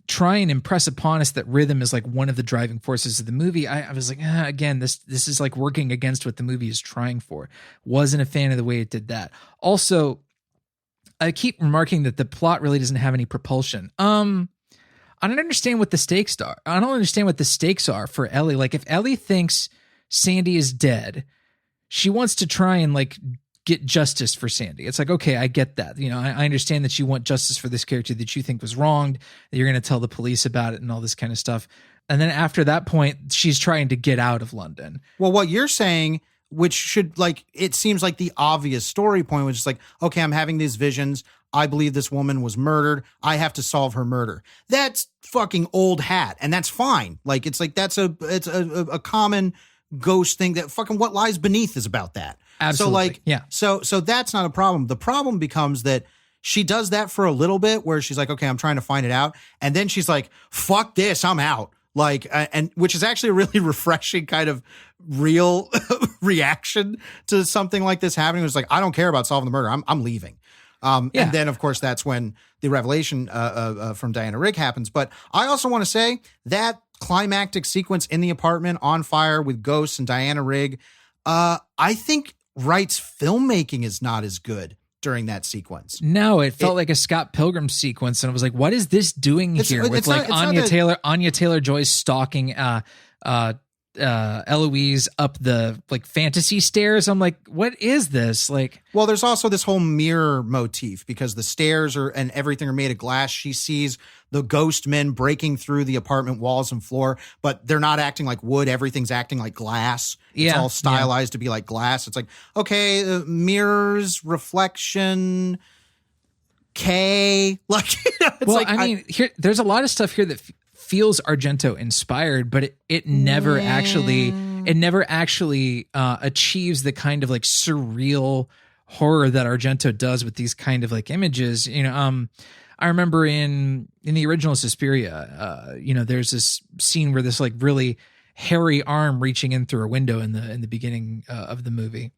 try and impress upon us that rhythm is like one of the driving forces of the movie, I was like, again, this is like working against what the movie is trying for. Wasn't a fan of the way it did that. Also, I keep remarking that the plot really doesn't have any propulsion. I don't understand what the stakes are. I don't understand what the stakes are for Ellie. Like if Ellie thinks Sandy is dead, she wants to try and like get justice for Sandy. It's like, okay, I get that. I understand that you want justice for this character that you think was wronged, that you're going to tell the police about it and all this kind of stuff. And then after that point, she's trying to get out of London. Well, what you're saying, which should like, it seems like the obvious story point, which is like, okay, I'm having these visions. I believe this woman was murdered. I have to solve her murder. That's fucking old hat. And that's fine. Like, it's like, it's a common ghost thing that fucking What Lies Beneath is about that. Absolutely. So like, yeah. So that's not a problem. The problem becomes that she does that for a little bit where she's like, okay, I'm trying to find it out. And then she's like, fuck this, I'm out. Like, and which is actually a really refreshing kind of real reaction to something like this happening. It was like, I don't care about solving the murder. I'm leaving. And then, of course, that's when the revelation from Diana Rigg happens. But I also want to say that climactic sequence in the apartment on fire with ghosts and Diana Rigg, I think Wright's filmmaking is not as good during that sequence. No, it felt like a Scott Pilgrim sequence, and I was like, "What is this doing here?" With like Anya Taylor-Joy stalking Eloise up the like fantasy stairs. I'm like, what is this? Like, well, there's also this whole mirror motif because the stairs and everything are made of glass. She sees the ghost men breaking through the apartment walls and floor, but they're not acting like wood. Everything's acting like glass. It's all stylized to be like glass. It's like, okay, mirrors, reflection, K. Like, it's well, like, I mean, here there's a lot of stuff here that feels Argento inspired, but it never actually achieves the kind of like surreal horror that Argento does with these kind of like images. I remember in the original Suspiria, there's this scene where this like really hairy arm reaching in through a window in the beginning of the movie.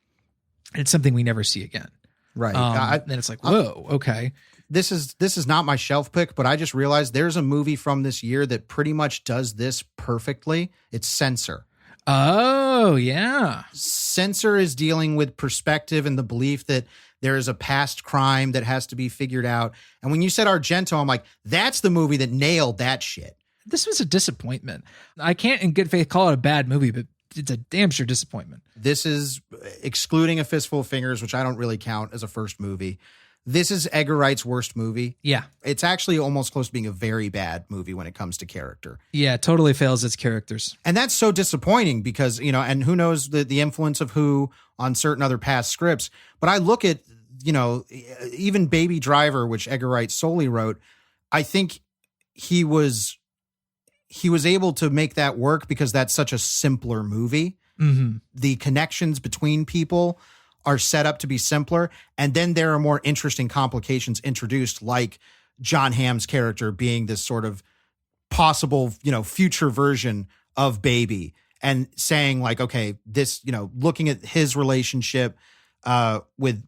It's something we never see again. Right. Then it's like, whoa, okay. This is not my shelf pick, but I just realized there's a movie from this year that pretty much does this perfectly. It's Censor. Oh, yeah. Censor is dealing with perspective and the belief that there is a past crime that has to be figured out. And when you said Argento, I'm like, that's the movie that nailed that shit. This was a disappointment. I can't in good faith call it a bad movie, but it's a damn sure disappointment. This is, excluding A Fistful of Fingers, which I don't really count as a first movie, this is Edgar Wright's worst movie. Yeah. It's actually almost close to being a very bad movie when it comes to character. Yeah, it totally fails its characters. And that's so disappointing because, and who knows the influence of who on certain other past scripts. But I look at, even Baby Driver, which Edgar Wright solely wrote, I think he was able to make that work because that's such a simpler movie. Mm-hmm. The connections between people are set up to be simpler. And then there are more interesting complications introduced, like John Hamm's character being this sort of possible, future version of Baby and saying like, okay, this, looking at his relationship with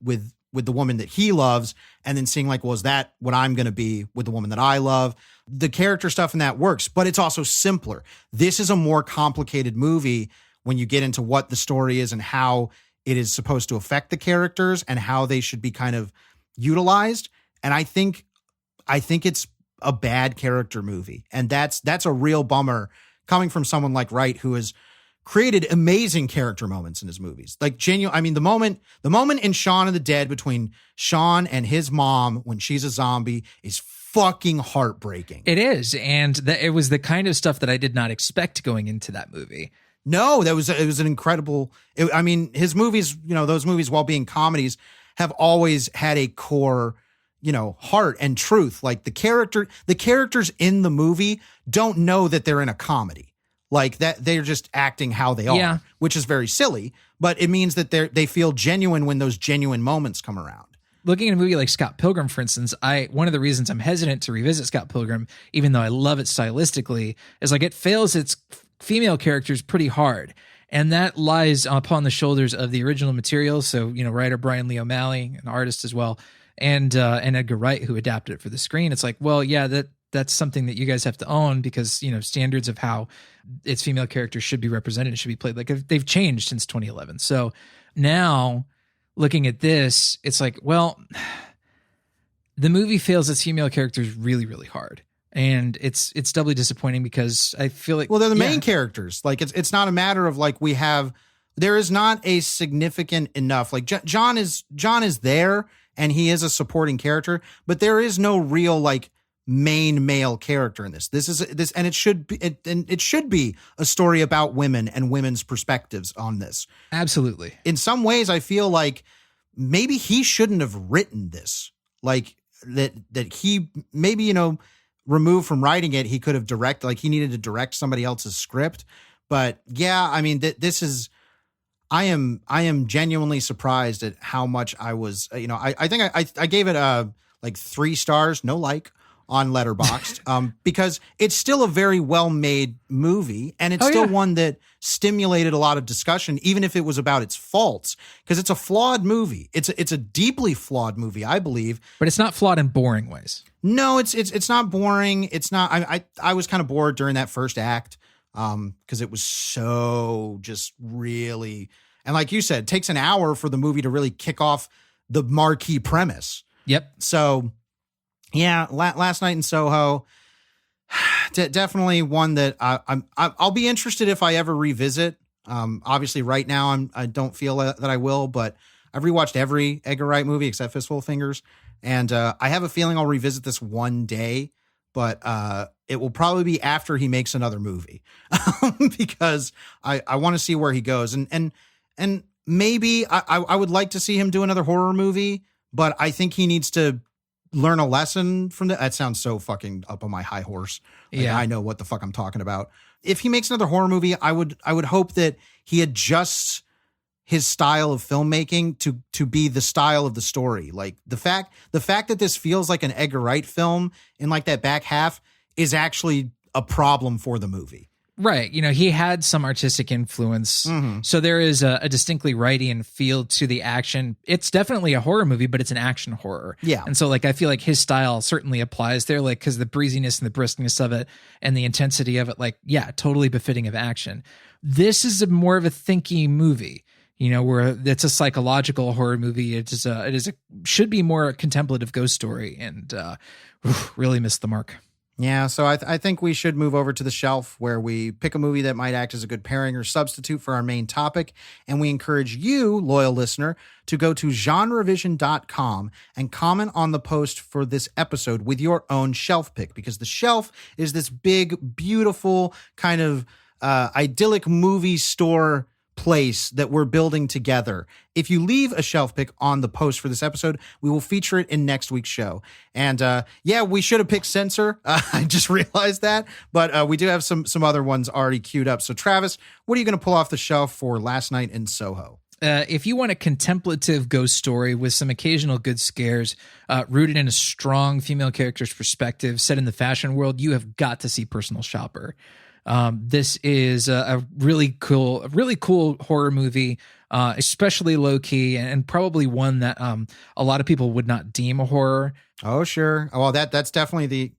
the woman that he loves and then seeing like, well, is that what I'm going to be with the woman that I love? The character stuff in that works, but it's also simpler. This is a more complicated movie when you get into what the story is and how it is supposed to affect the characters and how they should be kind of utilized. And I think it's a bad character movie. And that's a real bummer coming from someone like Wright, who has created amazing character moments in his movies. Like genuine. I mean, the moment in Shaun of the Dead between Shaun and his mom when she's a zombie is fucking heartbreaking. It is. And it was the kind of stuff that I did not expect going into that movie. No, it was an incredible. His movies, those movies, while being comedies, have always had a core, heart and truth. Like the characters in the movie don't know that they're in a comedy, like that they're just acting how they are, which is very silly. But it means that they feel genuine when those genuine moments come around. Looking at a movie like Scott Pilgrim, for instance, one of the reasons I'm hesitant to revisit Scott Pilgrim, even though I love it stylistically, is like it fails its female characters pretty hard. And that lies upon the shoulders of the original material. So, writer Brian Lee O'Malley, an artist as well, and Edgar Wright, who adapted it for the screen. It's like, well, yeah, that's something that you guys have to own because, standards of how its female characters should be represented, should be played. Like they've changed since 2011. So now looking at this, it's like, well, the movie fails its female characters really, really hard. And it's doubly disappointing because I feel like, well, they're the main characters. Like it's not a matter of like there is not a significant enough, like John is there and he is a supporting character, but there is no real like main male character in this. And it should be a story about women and women's perspectives on this. Absolutely. In some ways, I feel like maybe he shouldn't have written this, like that he maybe, removed from writing it, he could have he needed to direct somebody else's script. But yeah, I mean, I am genuinely surprised at how much I was, I think I gave it like 3 stars, no like, on Letterboxd because it's still a very well-made movie, and it's still one that stimulated a lot of discussion, even if it was about its faults, because it's a flawed movie. It's a deeply flawed movie, I believe. But it's not flawed in boring ways. No, it's not boring. It's not. I was kind of bored during that first act because it was so just really, and like you said, it takes an hour for the movie to really kick off the marquee premise. Yep. So, yeah, Last Night in Soho, definitely one that I'll be interested if I ever revisit. Obviously, right now I don't feel that I will, but I've rewatched every Edgar Wright movie except Fistful of Fingers, and I have a feeling I'll revisit this one day, but it will probably be after he makes another movie because I want to see where he goes, and maybe I would like to see him do another horror movie, but I think he needs to learn a lesson from that. That sounds so fucking up on my high horse. Like, I know what the fuck I'm talking about. If he makes another horror movie, I would hope that he adjusts his style of filmmaking to be the style of the story. Like the fact that this feels like an Edgar Wright film in like that back half is actually a problem for the movie. Right. You know, he had some artistic influence. Mm-hmm. So there is a distinctly Wrightian feel to the action. It's definitely a horror movie, but it's an action horror. Yeah. And so like, I feel like his style certainly applies there, like, cause the breeziness and the briskness of it and the intensity of it, like, yeah, totally befitting of action. This is more of a thinky movie, you know, where it's a psychological horror movie. It should be more a contemplative ghost story, and really missed the mark. Yeah, so I think we should move over to the shelf where we pick a movie that might act as a good pairing or substitute for our main topic. And we encourage you, loyal listener, to go to GenreVision.com and comment on the post for this episode with your own shelf pick, because the shelf is this big, beautiful kind of idyllic movie store place that we're building together. If you leave a shelf pick on the post for this episode, we will feature it in next week's show. And we should have picked Censor. I just realized that, but we do have some other ones already queued up. So Travis, what are you going to pull off the shelf for Last Night in Soho? If you want a contemplative ghost story with some occasional good scares, rooted in a strong female character's perspective, set in the fashion world, you have got to see Personal Shopper. This is a really cool horror movie, especially low key, and probably one that a lot of people would not deem a horror. Oh, sure. Well, that's definitely the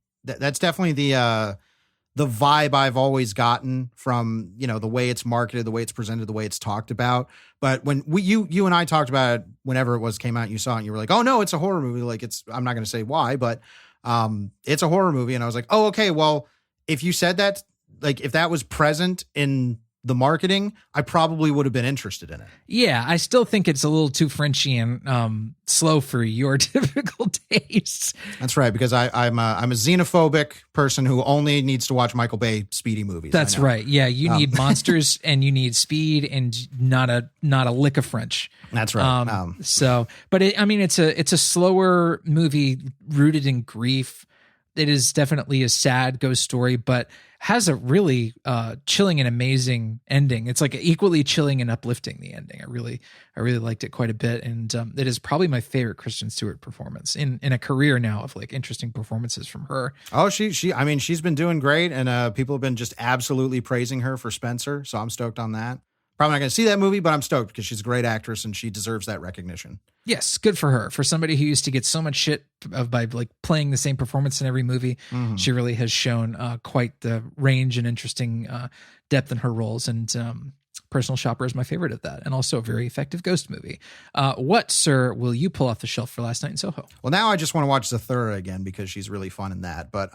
vibe I've always gotten from, you know, the way it's marketed, the way it's presented, the way it's talked about. But when you and I talked about it, whenever it came out, and you saw it, and you were like, "Oh no, it's a horror movie." Like, I'm not going to say why, but it's a horror movie, and I was like, "Oh, okay. Well, if you said that." Like, if that was present in the marketing, I probably would have been interested in it. Yeah, I still think it's a little too Frenchy and slow for your typical tastes. That's right, because I'm a xenophobic person who only needs to watch Michael Bay speedy movies. That's right. Yeah, you need monsters and you need speed and not a lick of French. That's right. But it's a slower movie rooted in grief. It is definitely a sad ghost story, but has a really chilling and amazing ending. It's like equally chilling and uplifting, the ending. I really liked it quite a bit, and it is probably my favorite Kristen Stewart performance in a career now of like interesting performances from her. Oh, she's been doing great, and people have been just absolutely praising her for Spencer, so I'm stoked on that. Probably not going to see that movie, but I'm stoked because she's a great actress and she deserves that recognition. Yes, good for her. For somebody who used to get so much shit by like playing the same performance in every movie, she really has shown quite the range and interesting depth in her roles. And Personal Shopper is my favorite of that, and also a very effective ghost movie. What, sir, will you pull off the shelf for Last Night in Soho? Well, now I just want to watch Zathura again because she's really fun in that. But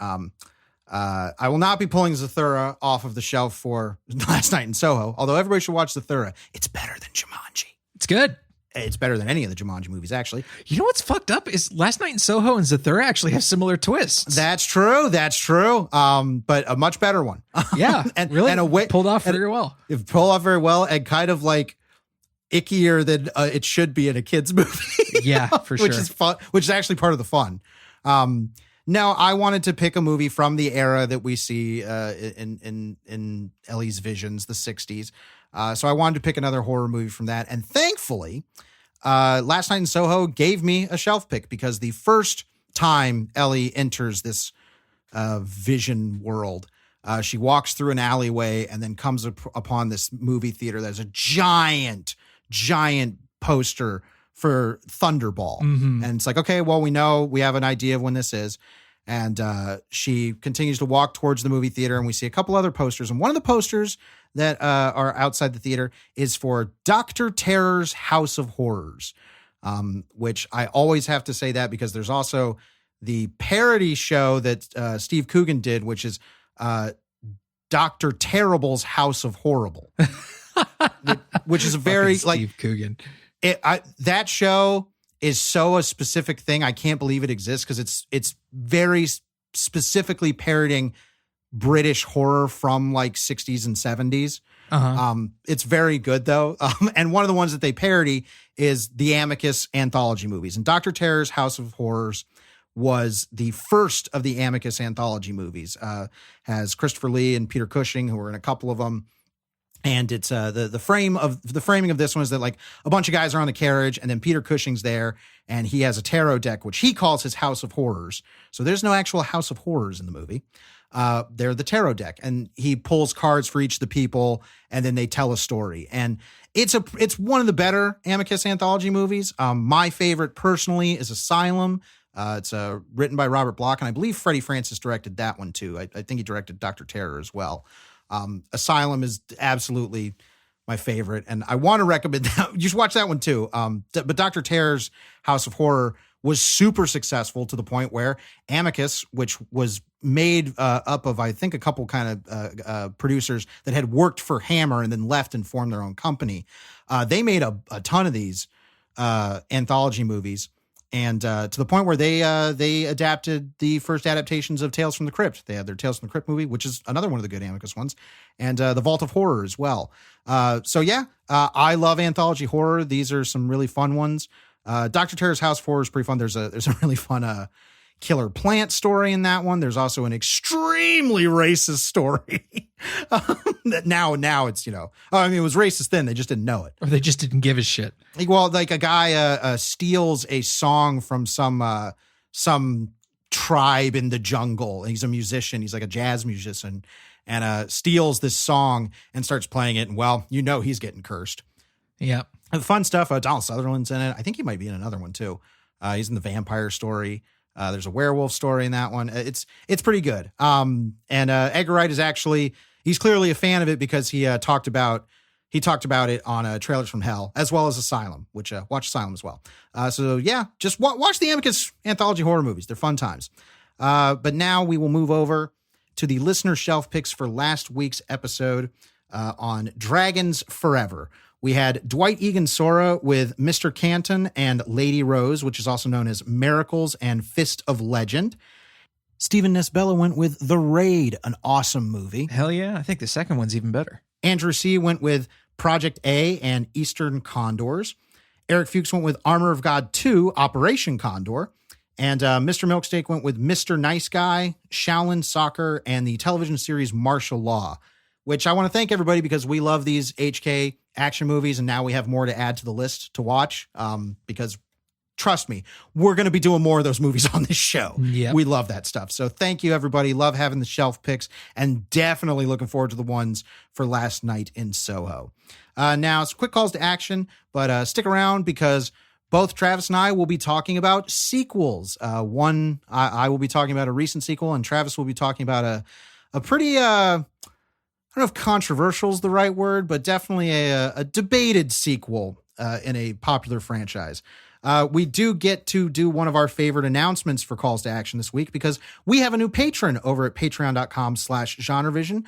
I will not be pulling Zathura off of the shelf for Last Night in Soho, although everybody should watch Zathura. It's better than Jumanji. It's good. It's better than any of the Jumanji movies, actually. You know what's fucked up is Last Night in Soho and Zathura actually have similar twists. That's true. But a much better one. Yeah, really? And pulled off very well. It pulled off very well, and kind of like ickier than it should be in a kid's movie. Yeah, for sure. Which is fun. Which is actually part of the fun. No, I wanted to pick a movie from the era that we see in Ellie's visions, the 60s. So I wanted to pick another horror movie from that. And thankfully, Last Night in Soho gave me a shelf pick, because the first time Ellie enters this vision world. She walks through an alleyway and then comes upon this movie theater that's a giant poster for Thunderball. Mm-hmm. And it's like, okay, well, we have an idea of when this is. And she continues to walk towards the movie theater, and we see a couple other posters. And one of the posters that are outside the theater is for Dr. Terror's House of Horrors, which I always have to say that because there's also the parody show that Steve Coogan did, which is Dr. Terrible's House of Horrible, which is a very Steve Coogan. That show is so a specific thing. I can't believe it exists because it's very specifically parodying British horror from like 60s and 70s. Uh-huh. It's very good though. And one of the ones that they parody is the Amicus anthology movies. And Dr. Terror's House of Horrors was the first of the Amicus anthology movies. Has Christopher Lee and Peter Cushing, who were in a couple of them. And it's the framing of this one is that like a bunch of guys are on the carriage, and then Peter Cushing's there, and he has a tarot deck, which he calls his House of Horrors. So there's no actual House of Horrors in the movie. They're the tarot deck, and he pulls cards for each of the people, and then they tell a story. And it's one of the better Amicus anthology movies. My favorite personally is Asylum. It's written by Robert Bloch, and I believe Freddie Francis directed that one too. I think he directed Dr. Terror as well. Asylum is absolutely my favorite, and I want to recommend that. You should watch that one too. But Dr. Terror's House of Horror was super successful to the point where Amicus, which was made up of, I think, a couple kind of producers that had worked for Hammer and then left and formed their own company. They made a ton of these anthology movies. And to the point where they adapted the first adaptations of Tales from the Crypt. They had their Tales from the Crypt movie, which is another one of the good Amicus ones, and the Vault of Horror as well. I love anthology horror. These are some really fun ones. Dr. Terror's House of Horror is pretty fun. There's a really fun killer plant story in that one. There's also an extremely racist story. That now it's, it was racist then. They just didn't know it. Or they just didn't give a shit. Well, like a guy steals a song from some tribe in the jungle. He's a musician. He's like a jazz musician, and steals this song and starts playing it. And he's getting cursed. Yeah. Fun stuff. Donald Sutherland's in it. I think he might be in another one too. He's in the vampire story. There's a werewolf story in that one. It's pretty good. And Edgar Wright he's clearly a fan of it because he talked about it on Trailers from Hell, as well as Asylum, which watch Asylum as well. Just watch the Amicus anthology horror movies. They're fun times. But now we will move over to the listener shelf picks for last week's episode on Dragons Forever. We had Dwight Egan Sora with Mr. Canton and Lady Rose, which is also known as Miracles and Fist of Legend. Stephen Nesbella went with The Raid, an awesome movie. Hell yeah. I think the second one's even better. Andrew C. went with Project A and Eastern Condors. Eric Fuchs went with Armor of God 2, Operation Condor. And Mr. Milksteak went with Mr. Nice Guy, Shaolin Soccer, and the television series Martial Law, which I want to thank everybody because we love these HK action movies, and now we have more to add to the list to watch because trust me, we're going to be doing more of those movies on this show. Yep. We love that stuff. So thank you, everybody. Love having the shelf picks, and definitely looking forward to the ones for last night in Soho. Now, some quick calls to action, but stick around because both Travis and I will be talking about sequels. I will be talking about a recent sequel, and Travis will be talking about a pretty... I don't know if controversial is the right word, but definitely a debated sequel in a popular franchise. We do get to do one of our favorite announcements for Calls to Action this week because we have a new patron over at patreon.com/GenreVision.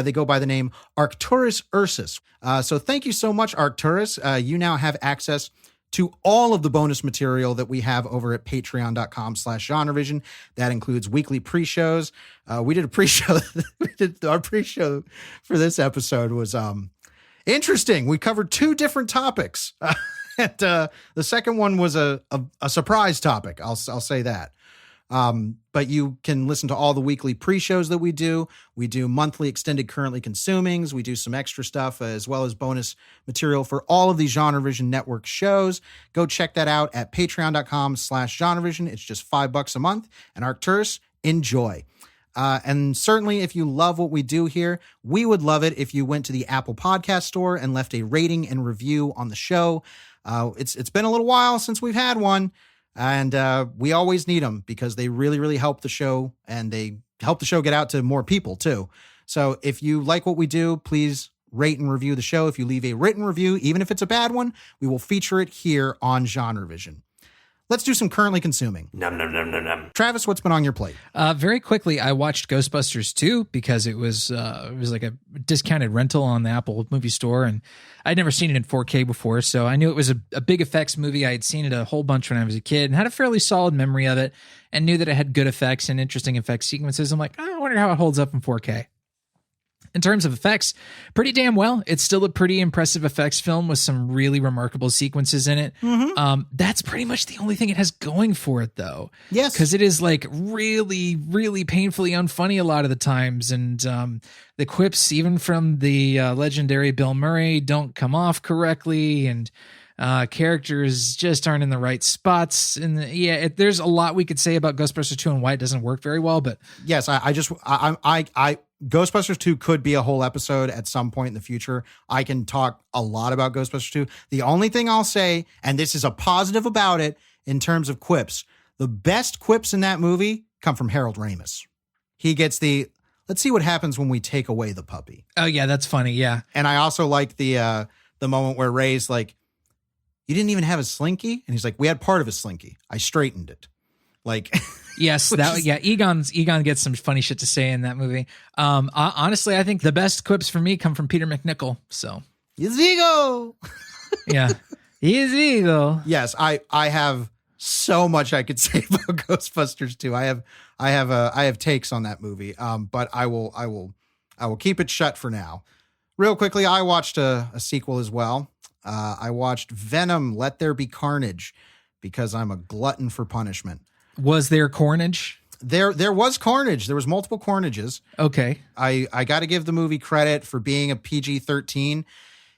They go by the name Arcturus Ursus. So thank you so much, Arcturus. You now have access to all of the bonus material that we have over at patreon.com/GenreVision. That includes weekly pre-shows. We did a pre-show. Our pre-show for this episode was interesting. We covered two different topics. And the second one was a surprise topic. I'll say that. But you can listen to all the weekly pre-shows that we do. We do monthly extended currently consumings. We do some extra stuff as well as bonus material for all of these GenreVision Network shows. Go check that out at patreon.com/GenreVision. It's just $5 a month. And Arcturus, enjoy. And certainly if you love what we do here, we would love it if you went to the Apple Podcast Store and left a rating and review on the show. It's been a little while since we've had one, and we always need them because they really, really help the show, and they help the show get out to more people too. So if you like what we do, please rate and review the show. If you leave a written review, even if it's a bad one, we will feature it here on GenreVision. Let's do some currently consuming. Nom, nom, nom, nom, nom. Travis, what's been on your plate? Very quickly, I watched Ghostbusters 2 because it was like a discounted rental on the Apple movie store, and I'd never seen it in 4K before, so I knew it was a big effects movie. I had seen it a whole bunch when I was a kid and had a fairly solid memory of it, and knew that it had good effects and interesting effects sequences. I'm like, I wonder how it holds up in 4K. In terms of effects, pretty damn well. It's still a pretty impressive effects film with some really remarkable sequences in it. That's pretty much the only thing it has going for it, though. Yes. Because it is like really, really painfully unfunny a lot of the times. And the quips, even from the legendary Bill Murray, don't come off correctly. And characters just aren't in the right spots. And there's a lot we could say about Ghostbusters 2 and why it doesn't work very well. But yes, I Ghostbusters 2 could be a whole episode at some point in the future. I can talk a lot about Ghostbusters 2. The only thing I'll say, and this is a positive about it in terms of quips, the best quips in that movie come from Harold Ramis. He gets let's see what happens when we take away the puppy. oh yeah, that's funny. Yeah. And I also like the moment where Ray's like, you didn't even have a slinky? And he's like, we had part of a slinky. I straightened it. Like... Yes, Egon gets some funny shit to say in that movie. Honestly, I think the best quips for me come from Peter McNichol. So, he's Ego. Yeah, he is Ego. Yes, I have so much I could say about Ghostbusters 2. I have takes on that movie. But I will keep it shut for now. Real quickly, I watched a sequel as well. I watched Venom: Let There Be Carnage because I'm a glutton for punishment. Was there carnage? There was carnage. There was multiple carnages. Okay. I got to give the movie credit for being a PG-13.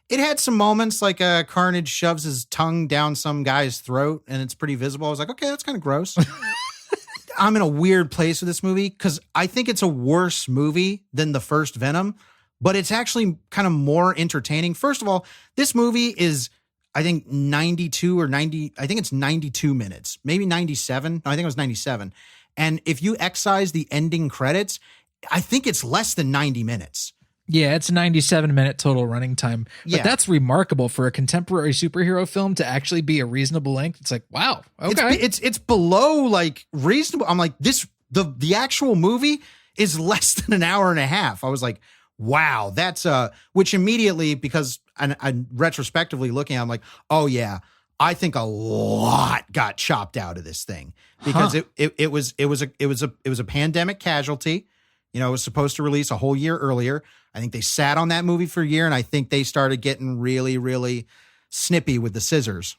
It had some moments like Carnage shoves his tongue down some guy's throat and it's pretty visible. I was like, okay, that's kind of gross. I'm in a weird place with this movie because I think it's a worse movie than the first Venom, but it's actually kind of more entertaining. First of all, this movie is... I think 92 or 90, I think it's 92 minutes, maybe 97. No, I think it was 97. And if you excise the ending credits, I think it's less than 90 minutes. Yeah, it's a 97-minute total running time. But that's remarkable for a contemporary superhero film to actually be a reasonable length. It's like, wow, okay. It's below like reasonable. I'm like, the actual movie is less than an hour and a half. I was like, wow, that's which immediately, because I retrospectively looking, I'm like, oh yeah, I think a lot got chopped out of this thing because it was a pandemic casualty. You know, it was supposed to release a whole year earlier. I think they sat on that movie for a year, and I think they started getting really, really snippy with the scissors.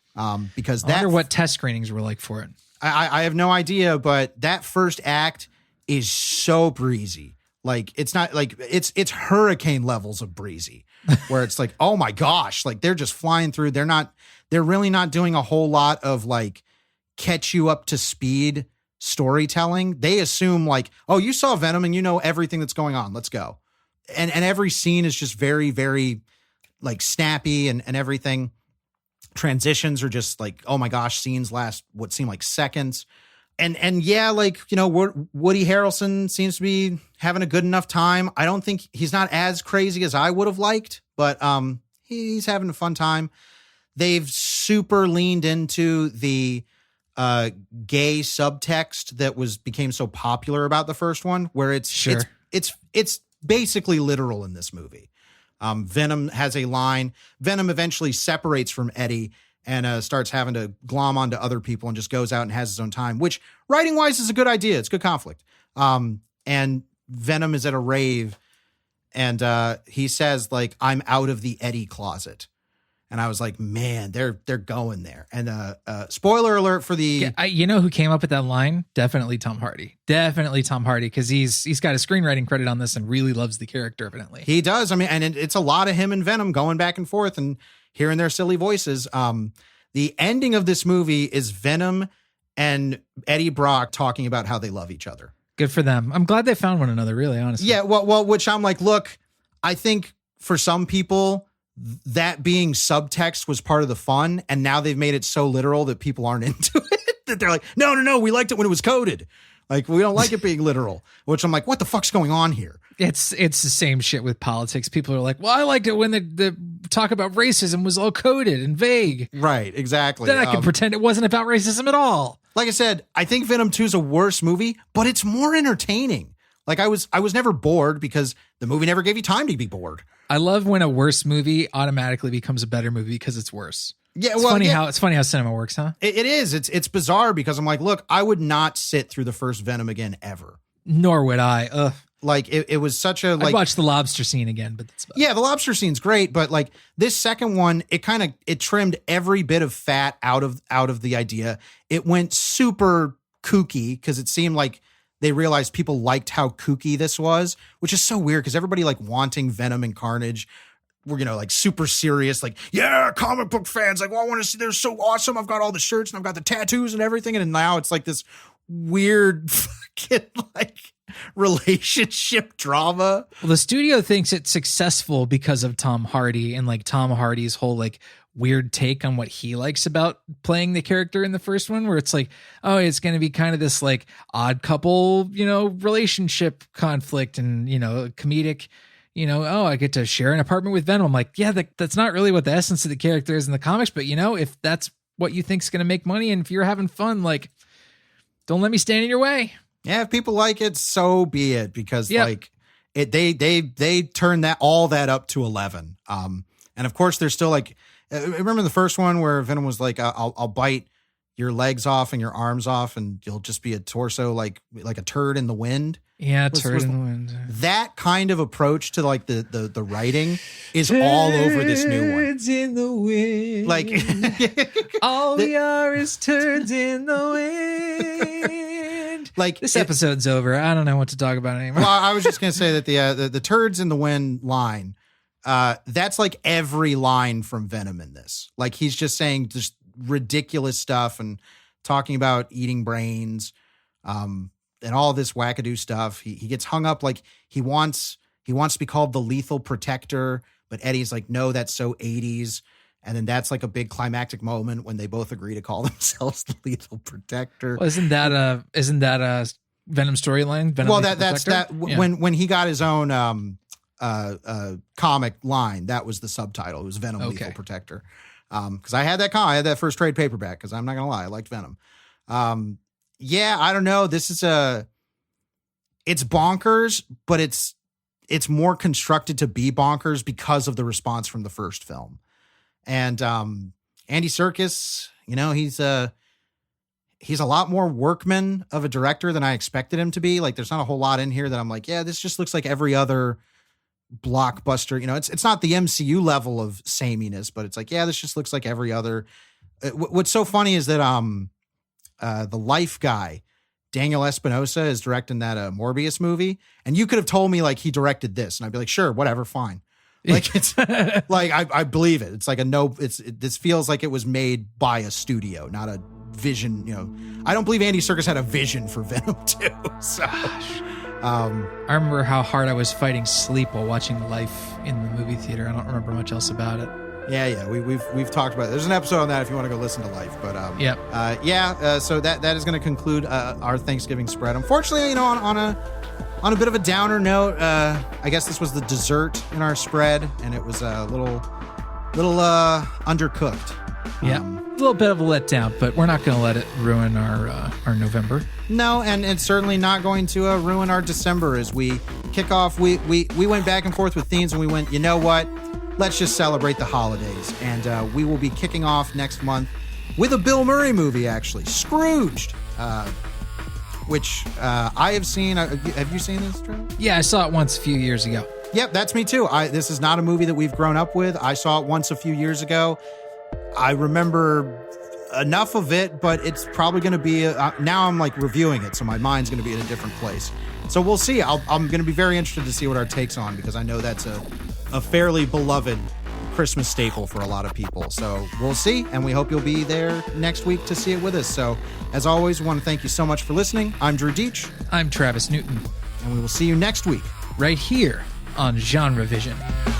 Because I wonder what test screenings were like for it. I have no idea, but that first act is so breezy. Like, it's not like it's hurricane levels of breezy where it's like, oh my gosh, like they're just flying through. They're really not doing a whole lot of like catch you up to speed storytelling. They assume like, oh, you saw Venom and you know everything that's going on. Let's go. And every scene is just very, very like snappy and everything. Transitions are just like, oh my gosh, scenes last what seem like seconds. And yeah, like, you know, Woody Harrelson seems to be having a good enough time. I don't think he's not as crazy as I would have liked, but he's having a fun time. They've super leaned into the gay subtext that became so popular about the first one, where it's basically literal in this movie. Venom has a line. Venom eventually separates from Eddie and starts having to glom onto other people and just goes out and has his own time, which writing-wise is a good idea. It's good conflict. And Venom is at a rave, and he says, like, I'm out of the Eddie closet. And I was like, man, they're going there. And spoiler alert for the... Yeah, you know who came up with that line? Definitely Tom Hardy. Definitely Tom Hardy, because he's got a screenwriting credit on this and really loves the character, evidently. He does. I mean, and it's a lot of him and Venom going back and forth and hearing their silly voices. The ending of this movie is Venom and Eddie Brock talking about how they love each other. Good for them. I'm glad they found one another, really, honestly. Yeah, well, which I'm like, look, I think for some people, that being subtext was part of the fun, and now they've made it so literal that people aren't into it. That they're like, no, we liked it when it was coded. Like, we don't like it being literal. Which I'm like, what the fuck's going on here? It's the same shit with politics. People are like, well, I liked it when the talk about racism was all coded and vague. Right, exactly. Then I can pretend it wasn't about racism at all. Like I said, I think Venom 2 is a worse movie, but it's more entertaining. Like, I was never bored because the movie never gave you time to be bored. I love when a worse movie automatically becomes a better movie because it's worse. Yeah, it's funny how cinema works, huh? It is. It's bizarre because I'm like, look, I would not sit through the first Venom again ever. Nor would I. Ugh. Like, it was such a like. I'd watch the lobster scene again, but that's about yeah, the lobster scene's great, but like this second one, it trimmed every bit of fat out of the idea. It went super kooky because it seemed like they realized people liked how kooky this was, which is so weird because everybody like wanting Venom and Carnage were, like super serious, like, yeah, comic book fans, like, well, I want to see, they're so awesome. I've got all the shirts and I've got the tattoos and everything. And now it's like this weird fucking like relationship drama. Well, the studio thinks it's successful because of Tom Hardy and like Tom Hardy's whole like weird take on what he likes about playing the character in the first one, where it's like, oh, it's going to be kind of this like odd couple, relationship conflict and, comedic, oh, I get to share an apartment with Venom. I'm like, yeah, that's not really what the essence of the character is in the comics. But, if that's what you think is going to make money and if you're having fun, like, don't let me stand in your way. Yeah, if people like it, so be it. Because like they turned all that up to 11. And of course, they're still like, remember the first one where Venom was like, I'll bite your legs off and your arms off and you'll just be a torso like a turd in the wind. Yeah, turd in the wind. That kind of approach to like the writing is all over this new one. Turds in the wind. Like all we are is turds in the wind. Like this episode's over. I don't know what to talk about anymore. Well, I was just gonna say that the turds in the wind line, that's like every line from Venom in this. Like he's just saying just ridiculous stuff and talking about eating brains. And all this wackadoo stuff. He gets hung up like he wants to be called the Lethal Protector, but Eddie's like, no, that's so 80s. And then that's like a big climactic moment when they both agree to call themselves the Lethal Protector. Well, isn't that a Venom storyline? Well, that's that. Yeah. When he got his own comic line, that was the subtitle. It was Venom Lethal Protector. Because I had that first trade paperback. Because I'm not gonna lie, I liked Venom. Yeah, I don't know. This is it's bonkers, but it's more constructed to be bonkers because of the response from the first film. And Andy Serkis, he's a lot more workman of a director than I expected him to be. Like, there's not a whole lot in here that I'm like, yeah, this just looks like every other blockbuster. It's not the MCU level of sameness, but it's like, yeah, this just looks like every other. What's so funny is that the Life guy, Daniel Espinosa, is directing that Morbius movie, and you could have told me like he directed this, and I'd be like, sure, whatever, fine. Like it's like I believe it. It's like this feels like it was made by a studio, not a vision. I don't believe Andy Serkis had a vision for Venom 2. So, I remember how hard I was fighting sleep while watching Life in the movie theater. I don't remember much else about it. Yeah, we've talked about it. There's an episode on that if you want to go listen to Life. But so that is going to conclude our Thanksgiving spread. Unfortunately, on a bit of a downer note, I guess this was the dessert in our spread, and it was a little undercooked. Yeah, a little bit of a letdown, but we're not going to let it ruin our November. No, and it's certainly not going to ruin our December as we kick off. We went back and forth with themes, and we went, you know what? Let's just celebrate the holidays. And we will be kicking off next month with a Bill Murray movie, actually, Scrooged, which I have seen. Have you seen this, Trevor? Yeah, I saw it once a few years ago. Yep, that's me too. This is not a movie that we've grown up with. I saw it once a few years ago. I remember enough of it, but it's probably going to be now I'm like reviewing it, so my mind's going to be in a different place. So we'll see. I'm going to be very interested to see what our take's on, because I know that's a fairly beloved Christmas staple for a lot of people. So we'll see, and we hope you'll be there next week to see it with us. So as always, we want to thank you so much for listening. I'm Drew Deitch. I'm Travis Newton. And we will see you next week. Right here on GenreVision.